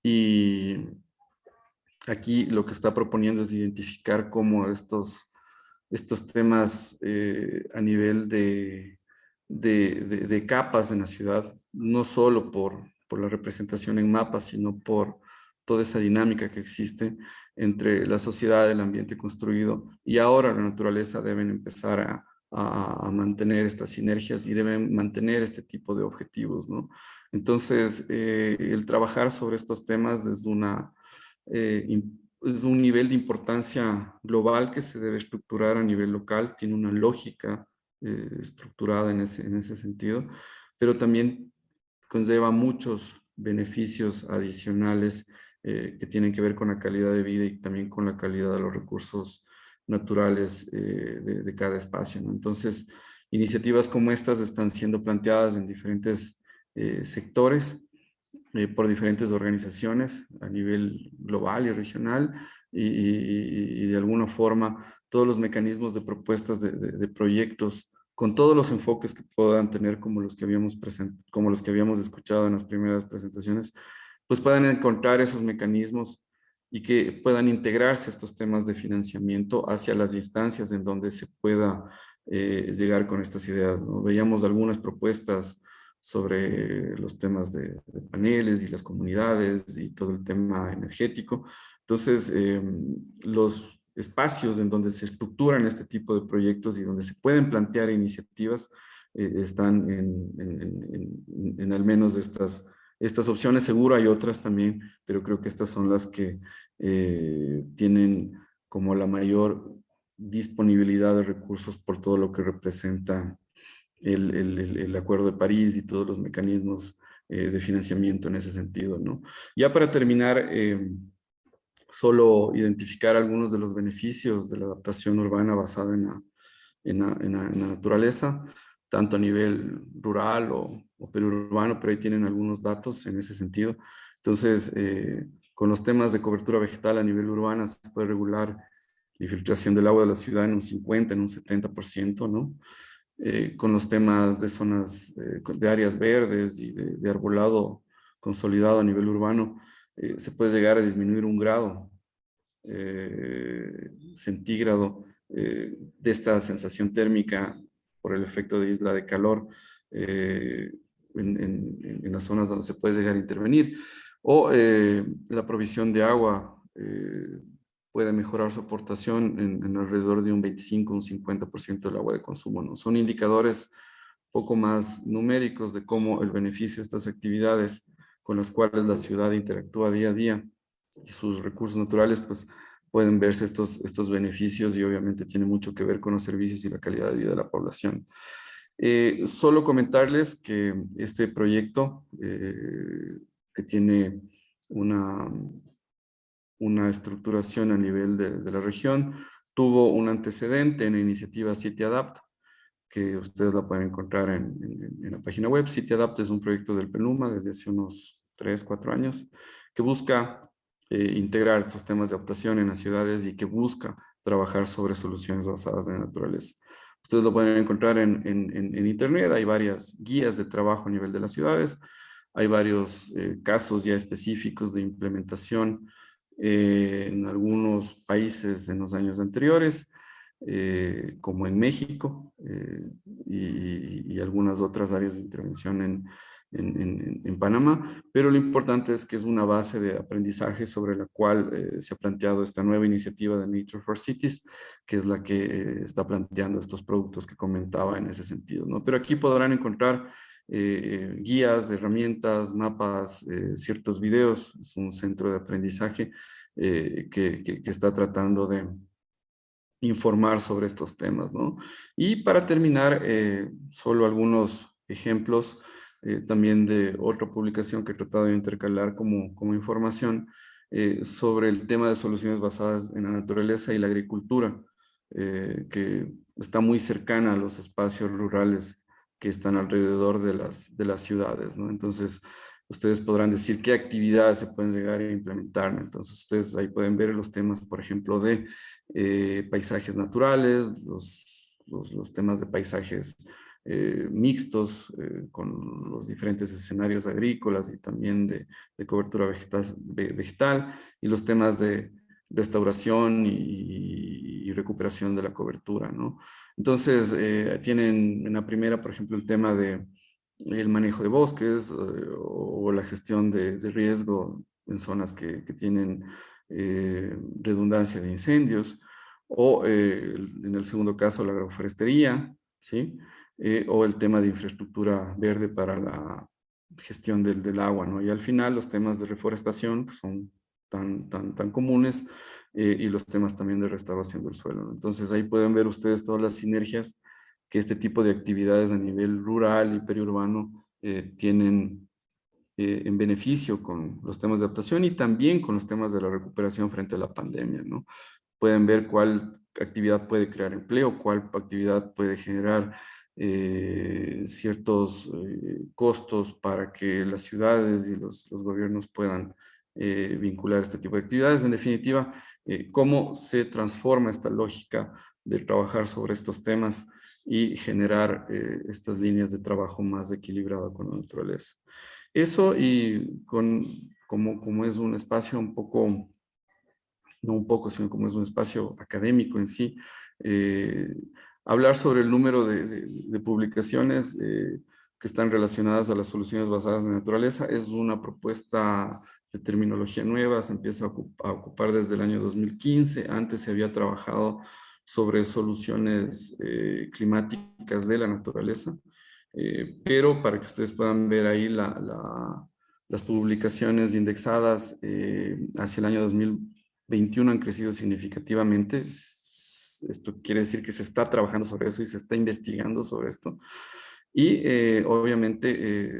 y aquí lo que está proponiendo es identificar cómo estos temas a nivel de capas en la ciudad, no solo por la representación en mapas, sino por toda esa dinámica que existe entre la sociedad, el ambiente construido y ahora la naturaleza, deben empezar a mantener estas sinergias y deben mantener este tipo de objetivos, ¿no? Entonces, el trabajar sobre estos temas es un nivel de importancia global que se debe estructurar a nivel local, tiene una lógica estructurada en ese sentido, pero también conlleva muchos beneficios adicionales que tienen que ver con la calidad de vida y también con la calidad de los recursos naturales de cada espacio, ¿no? Entonces, iniciativas como estas están siendo planteadas en diferentes sectores, por diferentes organizaciones a nivel global y regional, y de alguna forma todos los mecanismos de propuestas de proyectos con todos los enfoques que puedan tener, como los que habíamos escuchado en las primeras presentaciones, pues puedan encontrar esos mecanismos y que puedan integrarse estos temas de financiamiento hacia las instancias en donde se pueda llegar con estas ideas, ¿no? Veíamos algunas propuestas sobre los temas de paneles y las comunidades y todo el tema energético. Entonces, los espacios en donde se estructuran este tipo de proyectos y donde se pueden plantear iniciativas están en al menos estas opciones. Seguro hay otras también, pero creo que estas son las que tienen como la mayor disponibilidad de recursos por todo lo que representa el Acuerdo de París y todos los mecanismos de financiamiento en ese sentido, ¿no? Ya para terminar, solo identificar algunos de los beneficios de la adaptación urbana basada en la naturaleza, tanto a nivel rural o periurbano, pero ahí tienen algunos datos en ese sentido. Entonces, con los temas de cobertura vegetal a nivel urbano se puede regular la infiltración del agua de la ciudad en un 50, en un 70%, ¿no? Con los temas de zonas, de áreas verdes y de arbolado consolidado a nivel urbano, se puede llegar a disminuir 1 grado centígrado de esta sensación térmica por el efecto de isla de calor en las zonas donde se puede llegar a intervenir. O la provisión de agua puede mejorar su aportación en alrededor de un 25, un 50% del agua de consumo, ¿no? Son indicadores poco más numéricos de cómo el beneficio de estas actividades con las cuales la ciudad interactúa día a día y sus recursos naturales, pues pueden verse estos beneficios y obviamente tiene mucho que ver con los servicios y la calidad de vida de la población. Solo comentarles que este proyecto que tiene una estructuración a nivel de la región, tuvo un antecedente en la iniciativa CityAdapt, que ustedes la pueden encontrar en la página web. CityAdapt es un proyecto del PENUMA desde hace unos 3, 4 años, que busca integrar estos temas de adaptación en las ciudades y que busca trabajar sobre soluciones basadas en la naturaleza. Ustedes lo pueden encontrar en internet, hay varias guías de trabajo a nivel de las ciudades, hay varios casos ya específicos de implementación en algunos países en los años anteriores, como en México y algunas otras áreas de intervención en Panamá, pero lo importante es que es una base de aprendizaje sobre la cual se ha planteado esta nueva iniciativa de Nature for Cities, que es la que está planteando estos productos que comentaba en ese sentido, ¿no? Pero aquí podrán encontrar guías, herramientas, mapas, ciertos videos. Es un centro de aprendizaje que está tratando de informar sobre estos temas, ¿no? Y para terminar, solo algunos ejemplos también de otra publicación que he tratado de intercalar como información sobre el tema de soluciones basadas en la naturaleza y la agricultura, que está muy cercana a los espacios rurales que están alrededor de las ciudades, ¿no? Entonces, ustedes podrán decir qué actividades se pueden llegar a implementar, ¿no? Entonces, ustedes ahí pueden ver los temas, por ejemplo, de paisajes naturales, los temas de paisajes mixtos con los diferentes escenarios agrícolas y también de cobertura vegetal y los temas de restauración y recuperación de la cobertura, ¿no? Entonces, tienen en la primera, por ejemplo, el tema de el manejo de bosques o la gestión de riesgo en zonas que tienen redundancia de incendios, o en el segundo caso la agroforestería, ¿sí? O el tema de infraestructura verde para la gestión del agua, ¿no? Y al final los temas de reforestación pues, son tan comunes y los temas también de restauración del suelo, ¿no? Entonces ahí pueden ver ustedes todas las sinergias que este tipo de actividades a nivel rural y periurbano tienen en beneficio con los temas de adaptación y también con los temas de la recuperación frente a la pandemia, ¿no? Pueden ver cuál actividad puede crear empleo, cuál actividad puede generar ciertos costos para que las ciudades y los gobiernos puedan vincular este tipo de actividades. En definitiva, cómo se transforma esta lógica de trabajar sobre estos temas y generar estas líneas de trabajo más equilibradas con la naturaleza. Eso y como es un espacio un poco, no un poco, sino como es un espacio académico en sí, hablar sobre el número de publicaciones que están relacionadas a las soluciones basadas en naturaleza es una propuesta de terminología nueva, se empieza a ocupar desde el año 2015, antes se había trabajado sobre soluciones climáticas de la naturaleza, pero para que ustedes puedan ver ahí las publicaciones indexadas hacia el año 21 han crecido significativamente. Esto quiere decir que se está trabajando sobre eso y se está investigando sobre esto. Y obviamente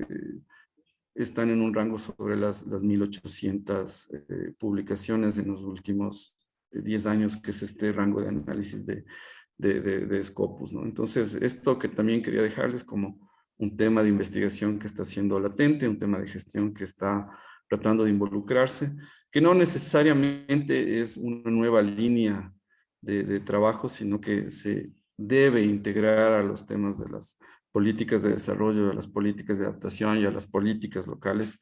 están en un rango sobre las 1.800 publicaciones en los últimos 10 años, que es este rango de análisis de Scopus, ¿no? Entonces, esto que también quería dejarles como un tema de investigación que está siendo latente, un tema de gestión que está tratando de involucrarse, que no necesariamente es una nueva línea de trabajo, sino que se debe integrar a los temas de las políticas de desarrollo, a las políticas de adaptación y a las políticas locales,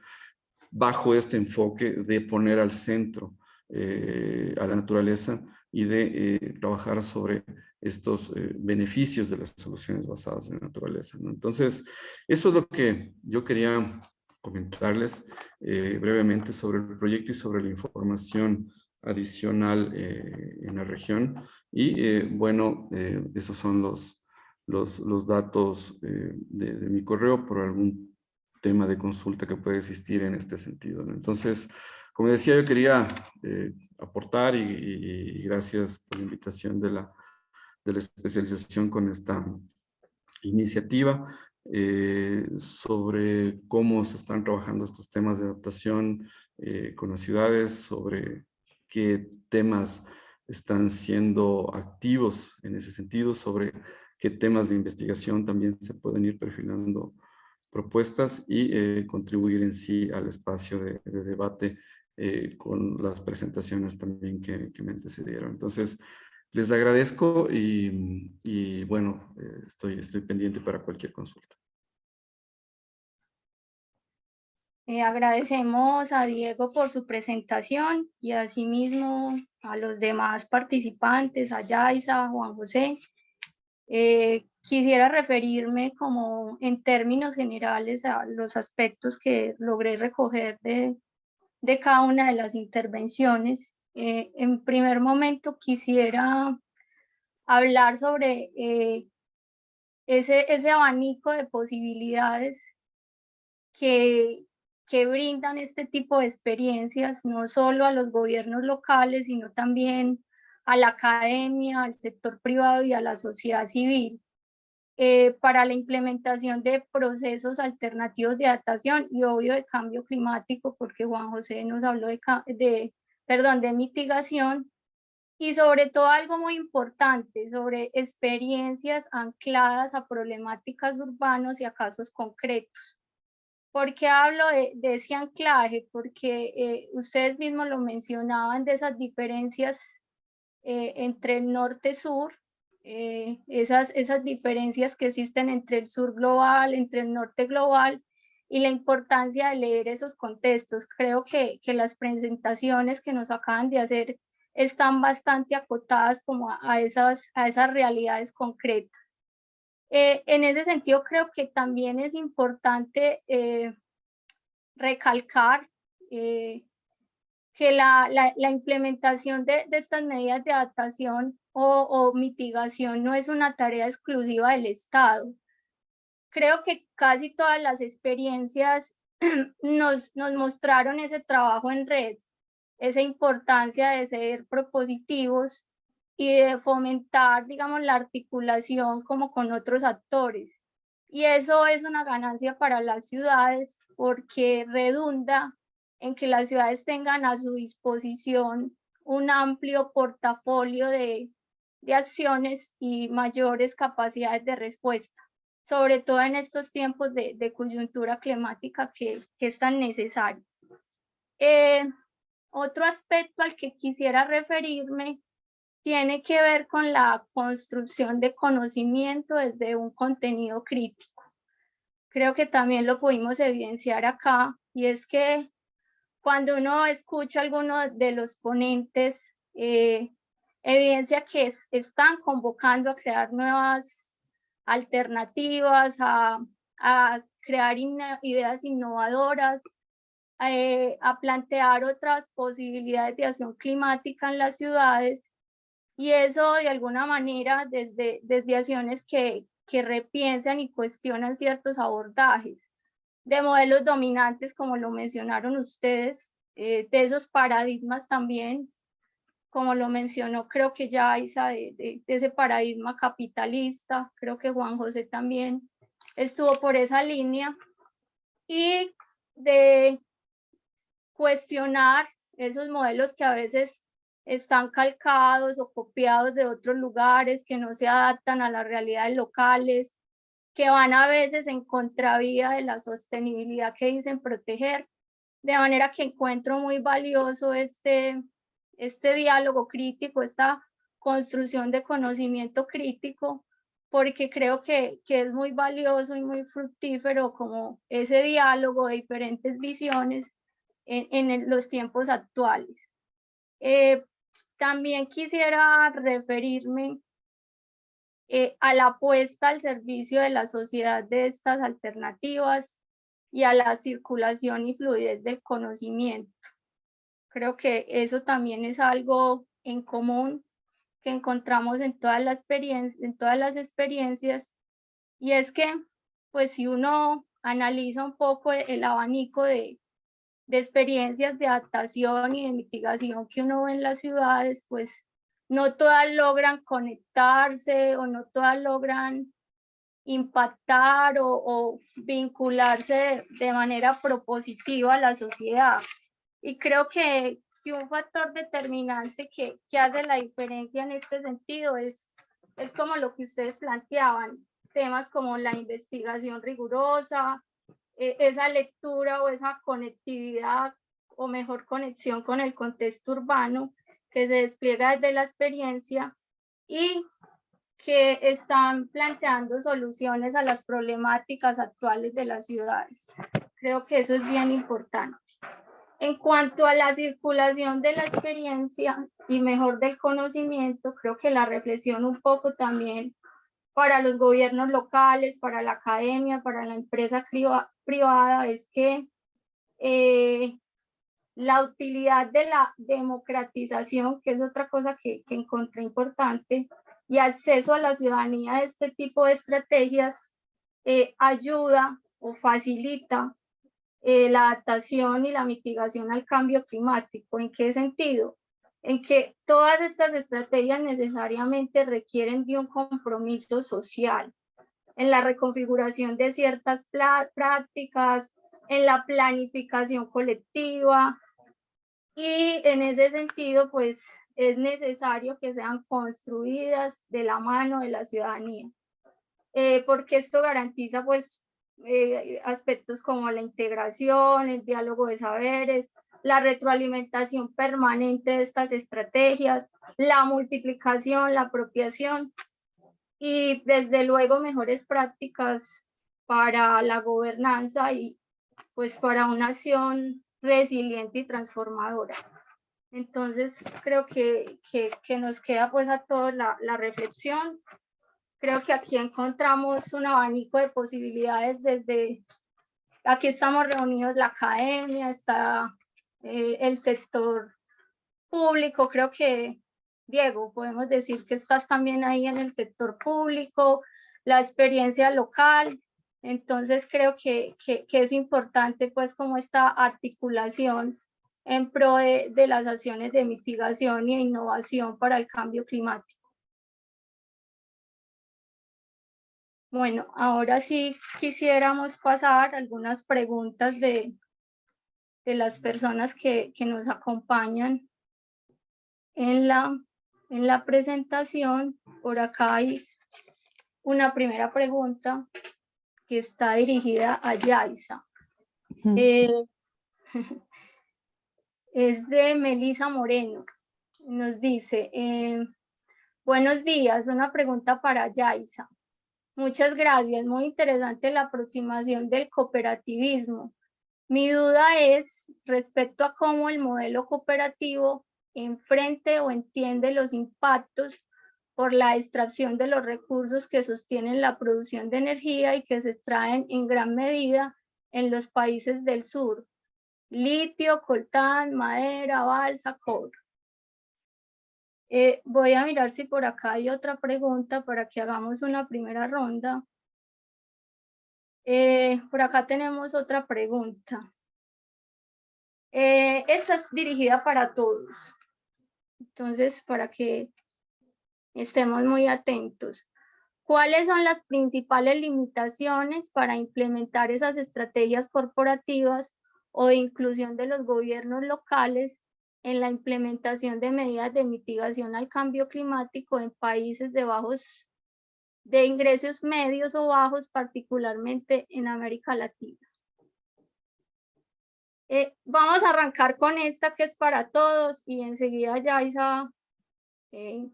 bajo este enfoque de poner al centro a la naturaleza y de trabajar sobre estos beneficios de las soluciones basadas en la naturaleza, ¿no? Entonces, eso es lo que yo quería comentarles brevemente sobre el proyecto y sobre la información adicional en la región. Y bueno, esos son los datos de mi correo por algún tema de consulta que puede existir en este sentido, ¿no? Entonces, como decía, yo quería aportar y gracias por la invitación de la especialización con esta iniciativa sobre cómo se están trabajando estos temas de adaptación con las ciudades, sobre qué temas están siendo activos en ese sentido, sobre qué temas de investigación también se pueden ir perfilando propuestas y contribuir en sí al espacio de debate con las presentaciones también que me antecedieron. Entonces, les agradezco y bueno, estoy pendiente para cualquier consulta. Agradecemos a Diego por su presentación y asimismo a los demás participantes, a Yaisa, a Juan José. Quisiera referirme como en términos generales a los aspectos que logré recoger de cada una de las intervenciones. En primer momento quisiera hablar sobre ese abanico de posibilidades que brindan este tipo de experiencias, no solo a los gobiernos locales, sino también a la academia, al sector privado y a la sociedad civil, para la implementación de procesos alternativos de adaptación y obvio de cambio climático, porque Juan José nos habló de mitigación, y sobre todo algo muy importante, sobre experiencias ancladas a problemáticas urbanas y a casos concretos. ¿Por qué hablo de ese anclaje? Porque ustedes mismos lo mencionaban, de esas diferencias entre el norte-sur, esas diferencias que existen entre el sur global, entre el norte global, y la importancia de leer esos contextos. Creo que las presentaciones que nos acaban de hacer están bastante acotadas como a esas realidades concretas. En ese sentido, creo que también es importante recalcar que la implementación de estas medidas de adaptación o mitigación no es una tarea exclusiva del Estado. Creo que casi todas las experiencias nos mostraron ese trabajo en red, esa importancia de ser propositivos y de fomentar, digamos, la articulación como con otros actores. Y eso es una ganancia para las ciudades porque redunda en que las ciudades tengan a su disposición un amplio portafolio de acciones y mayores capacidades de respuesta, sobre todo en estos tiempos de coyuntura climática que es tan necesario. Otro aspecto al que quisiera referirme tiene que ver con la construcción de conocimiento desde un contenido crítico. Creo que también lo pudimos evidenciar acá, y es que cuando uno escucha a alguno de los ponentes, evidencia que están convocando a crear nuevas alternativas, a crear ideas innovadoras, a plantear otras posibilidades de acción climática en las ciudades, y eso de alguna manera desde acciones que repiensan y cuestionan ciertos abordajes de modelos dominantes, como lo mencionaron ustedes, de esos paradigmas también como lo mencionó, creo que ya Isa, de ese paradigma capitalista, creo que Juan José también estuvo por esa línea, y de cuestionar esos modelos que a veces están calcados o copiados de otros lugares, que no se adaptan a las realidades locales, que van a veces en contravía de la sostenibilidad que dicen proteger, de manera que encuentro muy valioso este diálogo crítico, esta construcción de conocimiento crítico, porque creo que es muy valioso y muy fructífero como ese diálogo de diferentes visiones en los tiempos actuales. También quisiera referirme a la apuesta al servicio de la sociedad de estas alternativas y a la circulación y fluidez del conocimiento. Creo que eso también es algo en común que encontramos en todas las experiencias, y es que, pues, si uno analiza un poco el abanico de experiencias de adaptación y de mitigación que uno ve en las ciudades, pues no todas logran conectarse o no todas logran impactar o vincularse de manera propositiva a la sociedad. Y creo que un factor determinante que hace la diferencia en este sentido es como lo que ustedes planteaban, temas como la investigación rigurosa, esa lectura o esa conectividad o mejor conexión con el contexto urbano que se despliega desde la experiencia y que están planteando soluciones a las problemáticas actuales de las ciudades. Creo que eso es bien importante. En cuanto a la circulación de la experiencia y mejor del conocimiento, creo que la reflexión un poco también para los gobiernos locales, para la academia, para la empresa privada, es que la utilidad de la democratización, que es otra cosa que encontré importante, y acceso a la ciudadanía de este tipo de estrategias ayuda o facilita la adaptación y la mitigación al cambio climático. ¿En qué sentido? En que todas estas estrategias necesariamente requieren de un compromiso social, en la reconfiguración de ciertas prácticas, en la planificación colectiva, y en ese sentido, pues es necesario que sean construidas de la mano de la ciudadanía, porque esto garantiza pues aspectos como la integración, el diálogo de saberes, la retroalimentación permanente de estas estrategias, la multiplicación, la apropiación y desde luego mejores prácticas para la gobernanza y pues para una acción resiliente y transformadora. Entonces creo que nos queda pues a todos la reflexión. Creo que aquí encontramos un abanico de posibilidades desde, aquí estamos reunidos la academia, está el sector público, creo que, Diego, podemos decir que estás también ahí en el sector público, la experiencia local, entonces creo que es importante pues como esta articulación en pro de las acciones de mitigación e innovación para el cambio climático. Bueno, ahora sí quisiéramos pasar algunas preguntas de las personas que nos acompañan en la presentación. Por acá hay una primera pregunta que está dirigida a Yaisa. Es de Melisa Moreno. Nos dice, buenos días, una pregunta para Yaisa. Muchas gracias, muy interesante la aproximación del cooperativismo. Mi duda es respecto a cómo el modelo cooperativo enfrente o entiende los impactos por la extracción de los recursos que sostienen la producción de energía y que se extraen en gran medida en los países del sur: litio, coltán, madera, balsa, cobre. Voy a mirar si por acá hay otra pregunta para que hagamos una primera ronda. Por acá tenemos otra pregunta. Esta es dirigida para todos. Entonces, para que estemos muy atentos. ¿Cuáles son las principales limitaciones para implementar esas estrategias corporativas o de inclusión de los gobiernos locales en la implementación de medidas de mitigación al cambio climático en países de ingresos medios o bajos, particularmente en América Latina? Vamos a arrancar con esta que es para todos y enseguida, Yaisa, te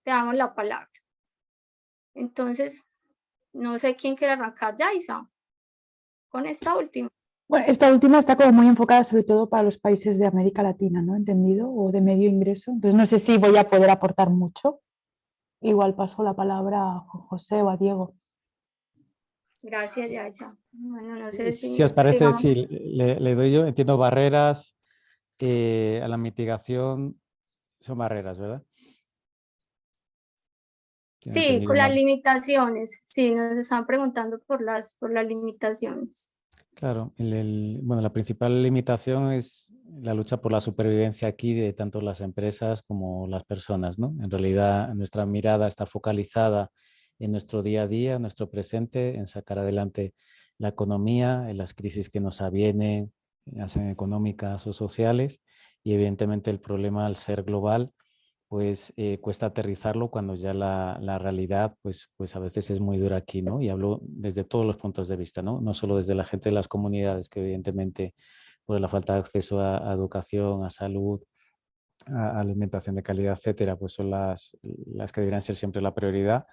damos la palabra. Entonces, no sé quién quiere arrancar, Yaisa, con esta última. Bueno, esta última está como muy enfocada sobre todo para los países de América Latina, ¿no? ¿Entendido? O de medio ingreso. Entonces no sé si voy a poder aportar mucho. Igual paso la palabra a José o a Diego. Gracias, Yaisa. Bueno, no sé Si os parece, vamos. sí, le doy yo. Entiendo barreras a la mitigación. Son barreras, ¿verdad? Sí, con las limitaciones. Sí, nos están preguntando por las limitaciones. Claro, bueno, la principal limitación es la lucha por la supervivencia aquí de tanto las empresas como las personas, ¿no? En realidad, nuestra mirada está focalizada en nuestro día a día, en nuestro presente, en sacar adelante la economía, en las crisis que nos avienen, ya sean económicas o sociales, y evidentemente el problema al ser global pues cuesta aterrizarlo cuando ya la realidad pues a veces es muy dura aquí, ¿no? Y hablo desde todos los puntos de vista, ¿no? No solo desde la gente de las comunidades, que evidentemente por la falta de acceso a educación, a salud, a alimentación de calidad, etcétera, pues son las que deberían ser siempre la prioridad,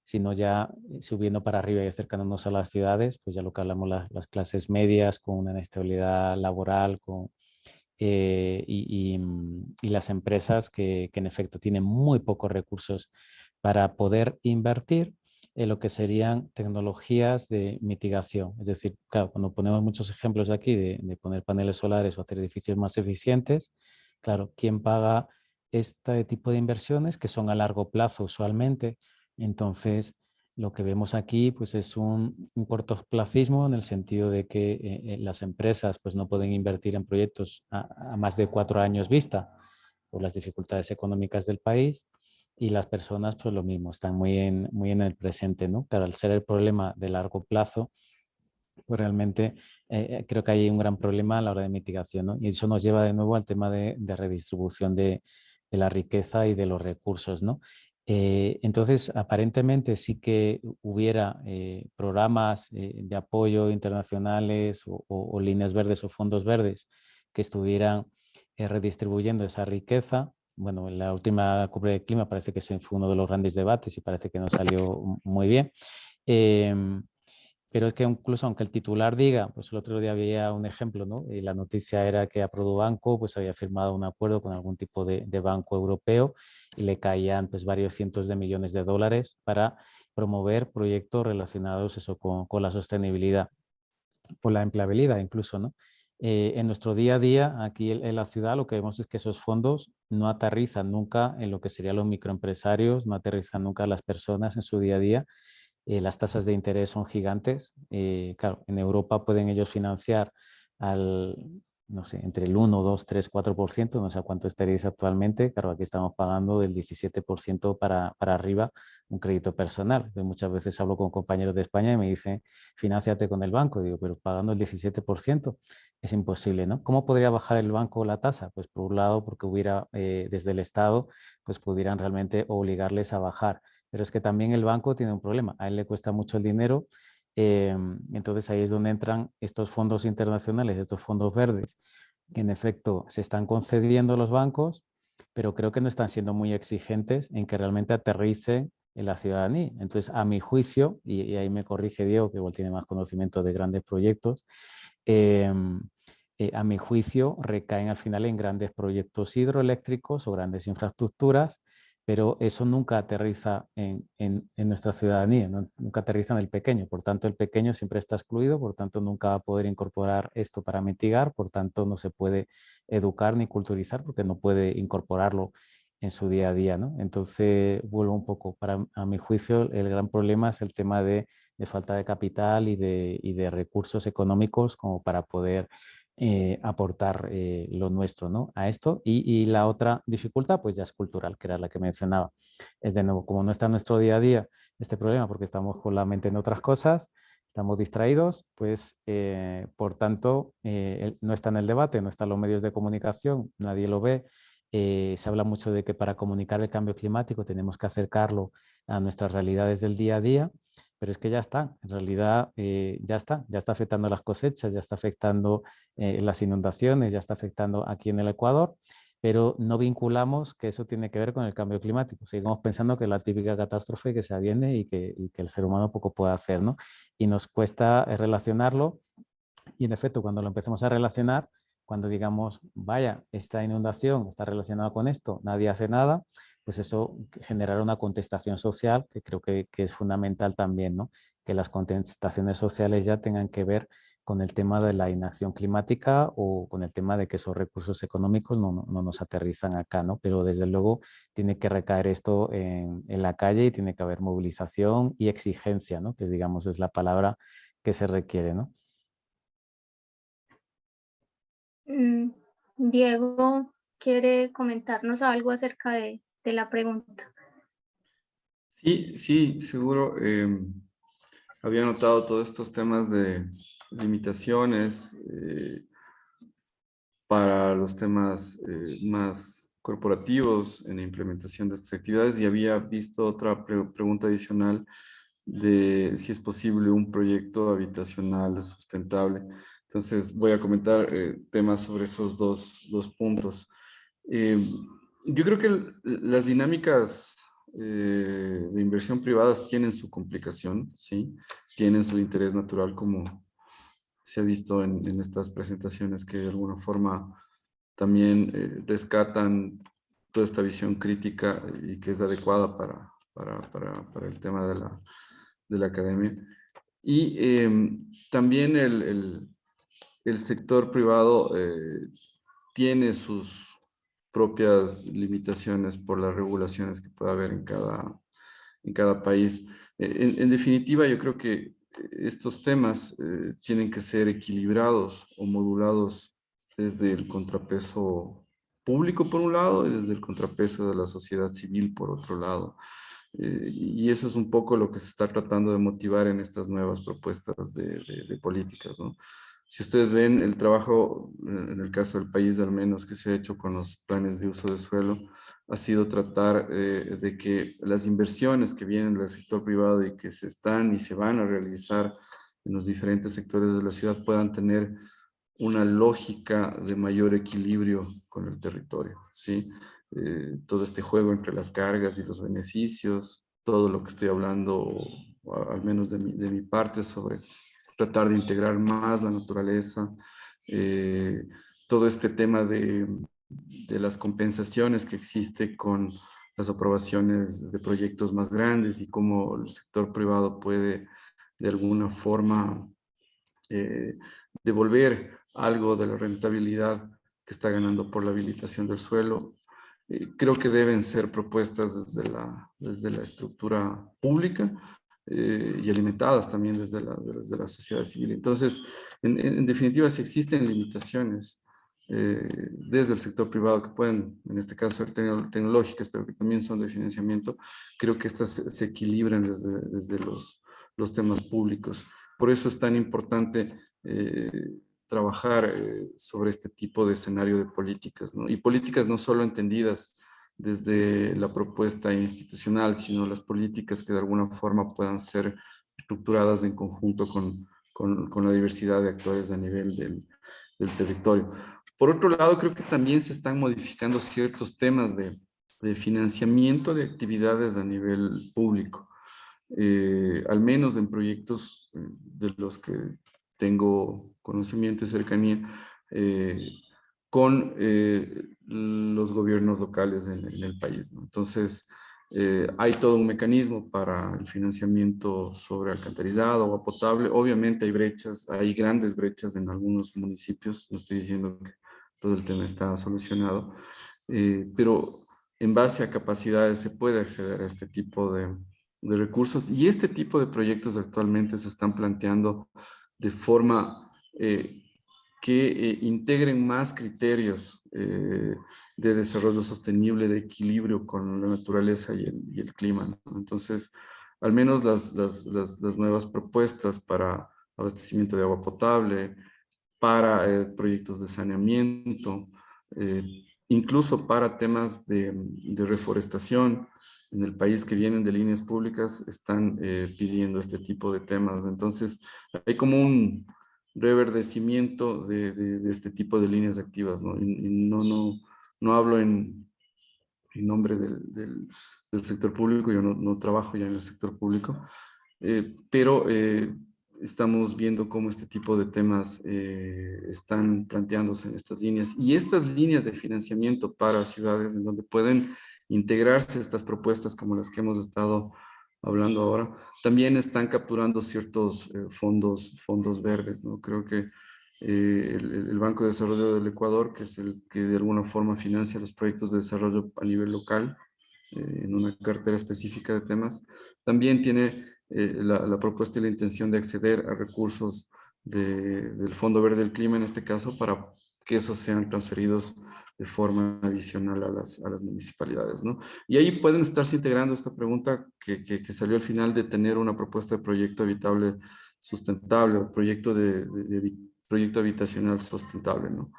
sino ya subiendo para arriba y acercándonos a las ciudades, pues ya lo que hablamos, las clases medias con una inestabilidad laboral, y las empresas que en efecto tienen muy pocos recursos para poder invertir en lo que serían tecnologías de mitigación. Es decir, claro, cuando ponemos muchos ejemplos aquí de poner paneles solares o hacer edificios más eficientes, claro, ¿quién paga este tipo de inversiones que son a largo plazo usualmente? Entonces, lo que vemos aquí pues, es un cortoplacismo en el sentido de que las empresas pues, no pueden invertir en proyectos a más de 4 años vista por las dificultades económicas del país, y las personas pues lo mismo, están muy en el presente, ¿no? Claro, al ser el problema de largo plazo, pues realmente creo que hay un gran problema a la hora de mitigación, ¿no? Y eso nos lleva de nuevo al tema de redistribución de la riqueza y de los recursos, ¿no? Entonces, aparentemente sí que hubiera programas de apoyo internacionales o líneas verdes o fondos verdes que estuvieran redistribuyendo esa riqueza. Bueno, en la última cumbre de clima parece que ese fue uno de los grandes debates y parece que no salió muy bien. Pero es que incluso aunque el titular diga, pues el otro día había un ejemplo, ¿no? Y la noticia era que Aprobanco pues había firmado un acuerdo con algún tipo de banco europeo y le caían pues varios cientos de millones de dólares para promover proyectos relacionados eso, con la sostenibilidad, con la empleabilidad incluso, ¿no? En nuestro día a día, aquí en la ciudad, lo que vemos es que esos fondos no aterrizan nunca en lo que serían los microempresarios, no aterrizan nunca a las personas en su día a día. Las tasas de interés son gigantes. Claro, en Europa pueden ellos financiar al, no sé, entre el 1, 2, 3, 4%, no sé a cuánto estaréis actualmente. Claro, aquí estamos pagando del 17% para arriba un crédito personal. Yo muchas veces hablo con compañeros de España y me dicen, financiate con el banco. Digo, pero pagando el 17% es imposible, ¿no? ¿Cómo podría bajar el banco la tasa? Pues por un lado, porque hubiera desde el Estado, pues pudieran realmente obligarles a bajar. Pero es que también el banco tiene un problema, a él le cuesta mucho el dinero, entonces ahí es donde entran estos fondos internacionales, estos fondos verdes, que en efecto se están concediendo los bancos, pero creo que no están siendo muy exigentes en que realmente aterricen en la ciudadanía. Entonces, a mi juicio, y ahí me corrige Diego, que igual tiene más conocimiento de grandes proyectos, a mi juicio recaen al final en grandes proyectos hidroeléctricos o grandes infraestructuras, pero eso nunca aterriza en nuestra ciudadanía, ¿no? Nunca aterriza en el pequeño. Por tanto, el pequeño siempre está excluido, por tanto, nunca va a poder incorporar esto para mitigar, por tanto, no se puede educar ni culturizar porque no puede incorporarlo en su día a día, ¿no? Entonces, vuelvo un poco, a mi juicio, el gran problema es el tema de falta de capital y de recursos económicos como para poder aportar lo nuestro, ¿no? A esto. Y la otra dificultad, pues ya es cultural, que era la que mencionaba. Es de nuevo, como no está en nuestro día a día este problema, porque estamos con la mente en otras cosas, estamos distraídos, pues por tanto no está en el debate, no está en los medios de comunicación, nadie lo ve. Se habla mucho de que para comunicar el cambio climático tenemos que acercarlo a nuestras realidades del día a día, pero es que ya está, en realidad ya está afectando las cosechas, ya está afectando las inundaciones, ya está afectando aquí en el Ecuador, pero no vinculamos que eso tiene que ver con el cambio climático. Seguimos pensando que es la típica catástrofe que se aviene y que el ser humano poco puede hacer, ¿no? Y nos cuesta relacionarlo, y en efecto, cuando lo empecemos a relacionar, cuando digamos, vaya, esta inundación está relacionada con esto, nadie hace nada, pues eso generará una contestación social que creo que es fundamental también, ¿no? Que las contestaciones sociales ya tengan que ver con el tema de la inacción climática o con el tema de que esos recursos económicos no nos aterrizan acá, ¿no? Pero desde luego tiene que recaer esto en la calle y tiene que haber movilización y exigencia, ¿no? Que digamos es la palabra que se requiere, ¿no? Diego, ¿quiere comentarnos algo acerca de la pregunta? Sí, sí, seguro. Había notado todos estos temas de limitaciones para los temas más corporativos en la implementación de estas actividades y había visto otra pregunta adicional de si es posible un proyecto habitacional sustentable. Entonces voy a comentar temas sobre esos dos puntos. Eh, yo creo que las dinámicas de inversión privadas tienen su complicación, ¿sí? Tienen su interés natural, como se ha visto en estas presentaciones que de alguna forma también rescatan toda esta visión crítica y que es adecuada para el tema de la academia. Y también el sector privado tiene sus propias limitaciones por las regulaciones que puede haber en cada país. En definitiva, yo creo que estos temas tienen que ser equilibrados o modulados desde el contrapeso público por un lado y desde el contrapeso de la sociedad civil por otro lado. Y eso es un poco lo que se está tratando de motivar en estas nuevas propuestas de políticas, ¿no? Si ustedes ven el trabajo, en el caso del país al menos, que se ha hecho con los planes de uso de suelo, ha sido tratar de que las inversiones que vienen del sector privado y que se están y se van a realizar en los diferentes sectores de la ciudad puedan tener una lógica de mayor equilibrio con el territorio, ¿sí? Todo este juego entre las cargas y los beneficios, todo lo que estoy hablando, al menos de mi parte, sobre tratar de integrar más la naturaleza, todo este tema de las compensaciones que existe con las aprobaciones de proyectos más grandes y cómo el sector privado puede de alguna forma devolver algo de la rentabilidad que está ganando por la habilitación del suelo. Creo que deben ser propuestas desde la estructura pública y alimentadas también desde la sociedad civil. Entonces, en definitiva, si existen limitaciones desde el sector privado que pueden, en este caso, ser tecnológicas, pero que también son de financiamiento, creo que estas se equilibran desde los temas públicos. Por eso es tan importante trabajar sobre este tipo de escenario de políticas, ¿no? Y políticas no solo entendidas desde la propuesta institucional, sino las políticas que de alguna forma puedan ser estructuradas en conjunto con la diversidad de actores a nivel del territorio. Por otro lado, creo que también se están modificando ciertos temas de financiamiento de actividades a nivel público. Al menos en proyectos de los que tengo conocimiento y cercanía con los gobiernos locales en el país, ¿no? Entonces, hay todo un mecanismo para el financiamiento sobre alcantarizado, agua potable. Obviamente hay brechas, hay grandes brechas en algunos municipios, no estoy diciendo que todo el tema está solucionado, pero en base a capacidades se puede acceder a este tipo de recursos y este tipo de proyectos actualmente se están planteando de forma que integren más criterios de desarrollo sostenible, de equilibrio con la naturaleza y el clima, ¿no? Entonces, al menos las nuevas propuestas para abastecimiento de agua potable, para proyectos de saneamiento, incluso para temas de reforestación en el país que vienen de líneas públicas, están pidiendo este tipo de temas. Entonces, hay como un reverdecimiento de este tipo de líneas activas, ¿no? Y no hablo en nombre del sector público, yo no trabajo ya en el sector público, pero estamos viendo cómo este tipo de temas están planteándose en estas líneas. Y estas líneas de financiamiento para ciudades en donde pueden integrarse estas propuestas como las que hemos estado hablando ahora, también están capturando ciertos fondos verdes, ¿no? Creo que el Banco de Desarrollo del Ecuador, que es el que de alguna forma financia los proyectos de desarrollo a nivel local, en una cartera específica de temas, también tiene la propuesta y la intención de acceder a recursos del Fondo Verde del Clima, en este caso, para que esos sean transferidos de forma adicional a las municipalidades, ¿no? Y ahí pueden estarse integrando esta pregunta que salió al final de tener una propuesta de proyecto habitable sustentable o proyecto habitacional sustentable, ¿no?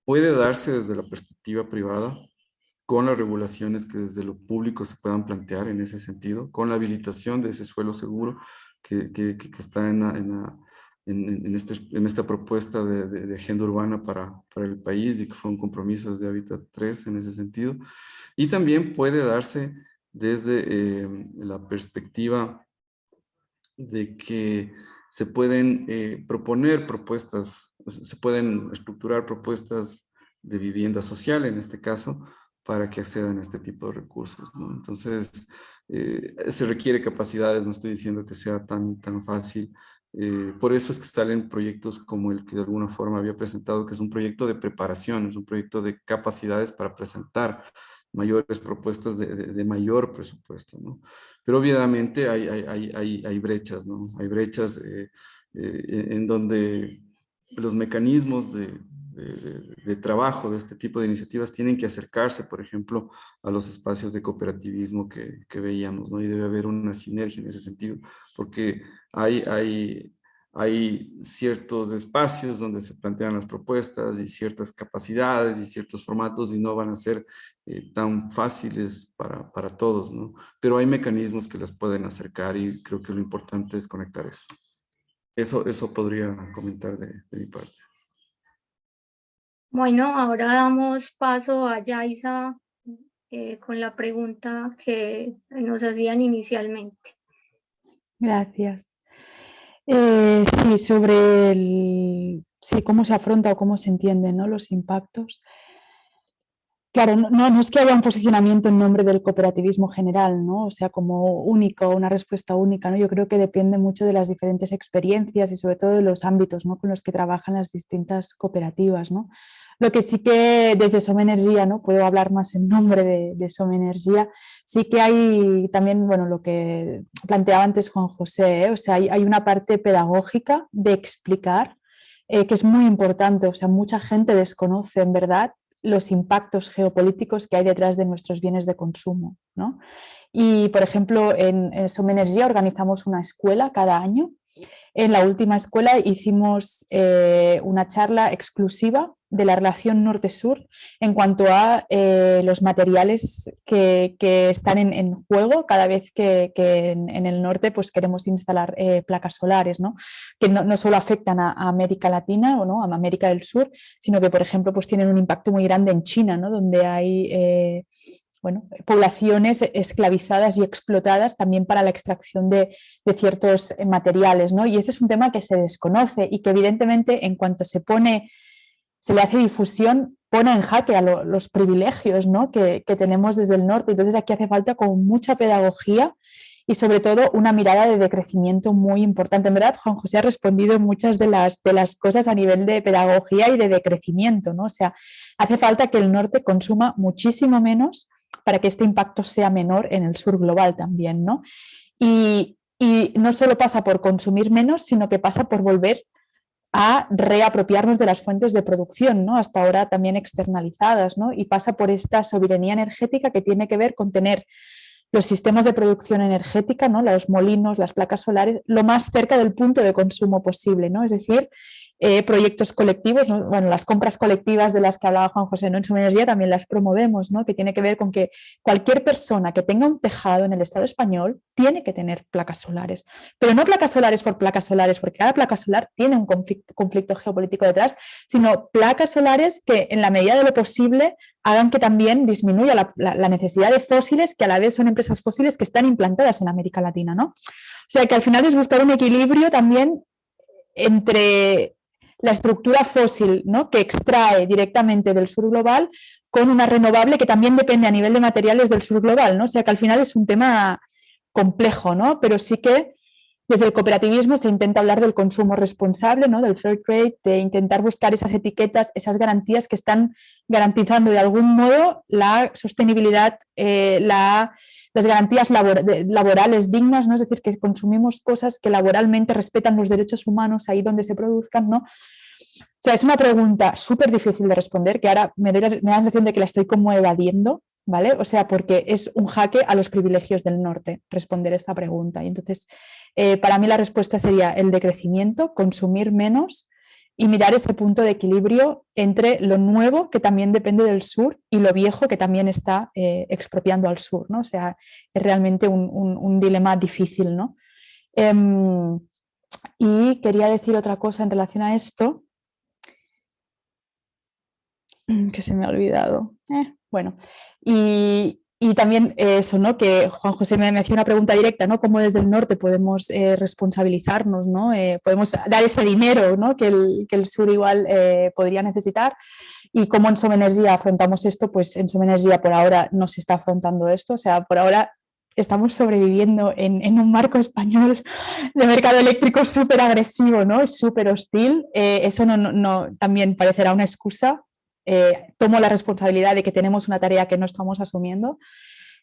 Puede darse desde la perspectiva privada, con las regulaciones que desde lo público se puedan plantear en ese sentido, con la habilitación de ese suelo seguro que está en esta propuesta de agenda urbana para el país y que fue un compromiso desde Hábitat 3 en ese sentido. Y también puede darse desde la perspectiva de que se pueden proponer propuestas, se pueden estructurar propuestas de vivienda social en este caso, para que accedan a este tipo de recursos, ¿no? Entonces, se requiere capacidades, no estoy diciendo que sea tan fácil. Por eso es que salen proyectos como el que de alguna forma había presentado, que es un proyecto de preparación, es un proyecto de capacidades para presentar mayores propuestas de mayor presupuesto, ¿no? Pero obviamente hay brechas, ¿no? Hay brechas en donde los mecanismos de trabajo de este tipo de iniciativas tienen que acercarse, por ejemplo, a los espacios de cooperativismo que veíamos, ¿no? Y debe haber una sinergia en ese sentido, porque hay ciertos espacios donde se plantean las propuestas y ciertas capacidades y ciertos formatos y no van a ser tan fáciles para todos, ¿no? Pero hay mecanismos que las pueden acercar y creo que lo importante es conectar eso. Eso podría comentar de mi parte. Bueno, ahora damos paso a Yaisa con la pregunta que nos hacían inicialmente. Gracias. Sí, sobre cómo se afronta o cómo se entienden, ¿no?, los impactos. Claro, no es que haya un posicionamiento en nombre del cooperativismo general, ¿no? O sea, como único, una respuesta única, ¿no? Yo creo que depende mucho de las diferentes experiencias y sobre todo de los ámbitos, ¿no?, con los que trabajan las distintas cooperativas, ¿no? Lo que sí que desde Somenergia, ¿no?, puedo hablar más en nombre de Somenergia, sí que hay también, bueno, lo que planteaba antes Juan José, o sea, hay una parte pedagógica de explicar que es muy importante, o sea, mucha gente desconoce en verdad los impactos geopolíticos que hay detrás de nuestros bienes de consumo, ¿no? Y, por ejemplo, en Somenergia organizamos una escuela cada año. En la última escuela hicimos una charla exclusiva de la relación norte-sur en cuanto a los materiales que están en juego cada vez que en el norte pues, queremos instalar placas solares, ¿no? Que no solo afectan a América Latina o ¿no? a América del Sur, sino que, por ejemplo, pues, tienen un impacto muy grande en China, ¿no? Donde hay poblaciones esclavizadas y explotadas también para la extracción de ciertos materiales, ¿no? Y este es un tema que se desconoce y que evidentemente en cuanto se le hace difusión, pone en jaque a los privilegios, ¿no?, que tenemos desde el norte. Entonces aquí hace falta con mucha pedagogía y sobre todo una mirada de decrecimiento muy importante. En verdad, Juan José ha respondido muchas de las cosas a nivel de pedagogía y de decrecimiento, ¿no? O sea, hace falta que el norte consuma muchísimo menos para que este impacto sea menor en el sur global también, ¿no? Y no solo pasa por consumir menos, sino que pasa por volver a reapropiarnos de las fuentes de producción, ¿no? Hasta ahora también externalizadas, ¿no? Y pasa por esta soberanía energética que tiene que ver con tener los sistemas de producción energética, ¿no? Los molinos, las placas solares, lo más cerca del punto de consumo posible, ¿no? Es decir, proyectos colectivos, ¿no? Bueno, las compras colectivas de las que hablaba Juan José, ¿no? En Somos Energía también las promovemos, ¿no? Que tiene que ver con que cualquier persona que tenga un tejado en el Estado español tiene que tener placas solares, pero no placas solares por placas solares, porque cada placa solar tiene un conflicto geopolítico detrás, sino placas solares que en la medida de lo posible hagan que también disminuya la necesidad de fósiles, que a la vez son empresas fósiles que están implantadas en América Latina, ¿no? O sea que al final es buscar un equilibrio también entre la estructura fósil, ¿no? Que extrae directamente del sur global con una renovable que también depende a nivel de materiales del sur global, ¿no? O sea que al final es un tema complejo, ¿no? Pero sí que desde el cooperativismo se intenta hablar del consumo responsable, ¿no? Del fair trade, de intentar buscar esas etiquetas, esas garantías que están garantizando de algún modo la sostenibilidad, las garantías laborales dignas, ¿no? Es decir, que consumimos cosas que laboralmente respetan los derechos humanos ahí donde se produzcan, ¿no? O sea, es una pregunta súper difícil de responder, que ahora me da la sensación de que la estoy como evadiendo, ¿vale? O sea, porque es un jaque a los privilegios del norte responder esta pregunta. Y entonces, para mí la respuesta sería el decrecimiento, consumir menos y mirar ese punto de equilibrio entre lo nuevo, que también depende del sur, y lo viejo, que también está expropiando al sur, ¿no? O sea, es realmente un dilema difícil, ¿no? Y quería decir otra cosa en relación a esto, que se me ha olvidado. Bueno, y también eso, ¿no? Que Juan José me hacía una pregunta directa, ¿no? Cómo desde el norte podemos responsabilizarnos, ¿no? Podemos dar ese dinero, ¿no? Que el sur igual podría necesitar. Y cómo en Som Energia afrontamos esto, pues en Som Energia por ahora no se está afrontando esto, o sea, por ahora estamos sobreviviendo en un marco español de mercado eléctrico súper agresivo, ¿no? Súper hostil. Eso también parecerá una excusa. Tomo la responsabilidad de que tenemos una tarea que no estamos asumiendo.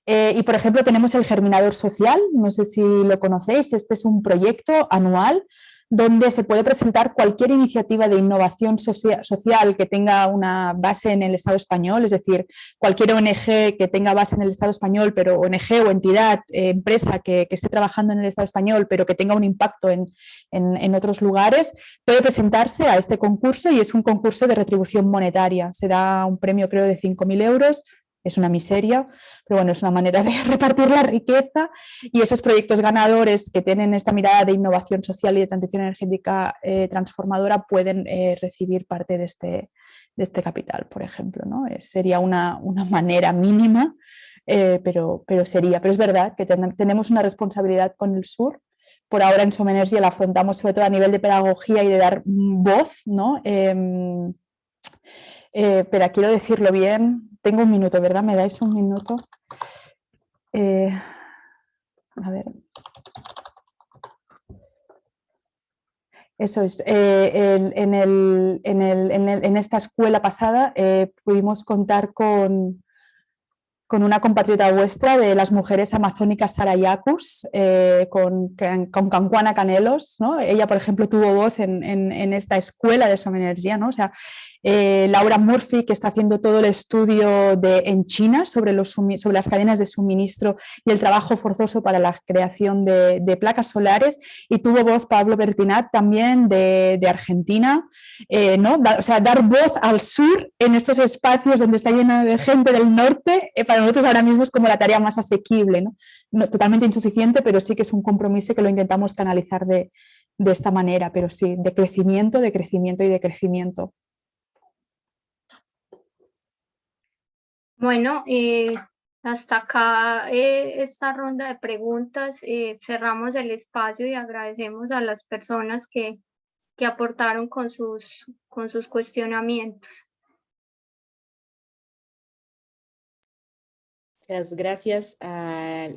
Y, por ejemplo, tenemos el Germinador Social, no sé si lo conocéis, este es un proyecto anual donde se puede presentar cualquier iniciativa de innovación social que tenga una base en el Estado español, es decir, cualquier ONG que tenga base en el Estado español, pero ONG o entidad, empresa que esté trabajando en el Estado español, pero que tenga un impacto en otros lugares, puede presentarse a este concurso y es un concurso de retribución monetaria. Se da un premio, creo, de 5.000 euros. Es una miseria, pero bueno, es una manera de repartir la riqueza y esos proyectos ganadores que tienen esta mirada de innovación social y de transición energética transformadora pueden recibir parte de este capital, por ejemplo, ¿no? Sería una manera mínima, pero es verdad que tenemos una responsabilidad con el sur. Por ahora en Som Energia la afrontamos sobre todo a nivel de pedagogía y de dar voz, ¿no? Pero quiero decirlo bien. Tengo un minuto, ¿verdad? ¿Me dais un minuto? A ver. Eso es. En esta escuela pasada pudimos contar con una compatriota vuestra de las mujeres amazónicas Sarayacus, con Cancuana Canelos, ¿no? Ella, por ejemplo, tuvo voz en esta escuela de Som Energia, ¿no? O sea, Laura Murphy, que está haciendo todo el estudio en China sobre las cadenas de suministro y el trabajo forzoso para la creación de placas solares, y tuvo voz Pablo Bertinat también de Argentina, ¿no? O sea, dar voz al sur en estos espacios donde está llena de gente del norte, para nosotros ahora mismo es como la tarea más asequible, ¿no? No, totalmente insuficiente, pero sí que es un compromiso que lo intentamos canalizar de esta manera, pero sí, de crecimiento y de crecimiento. Bueno, hasta acá esta ronda de preguntas. Cerramos el espacio y agradecemos a las personas que aportaron con sus cuestionamientos. Muchas gracias a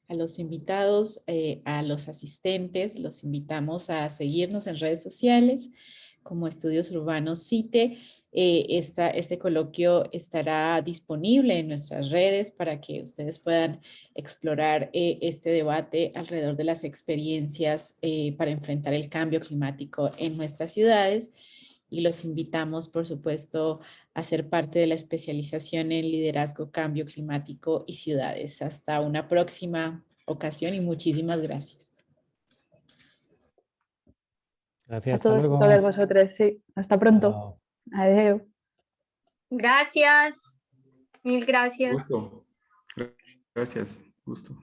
los invitados, a los asistentes. Los invitamos a seguirnos en redes sociales como Estudios Urbanos CITE. Este coloquio estará disponible en nuestras redes para que ustedes puedan explorar este debate alrededor de las experiencias para enfrentar el cambio climático en nuestras ciudades. Y los invitamos, por supuesto, a ser parte de la especialización en liderazgo, cambio climático y ciudades. Hasta una próxima ocasión y muchísimas gracias. Gracias, A hasta todos y luego. todas vosotros, sí. Hasta pronto. Chao. Adiós. Gracias, mil gracias. Gusto. Gracias. Gusto.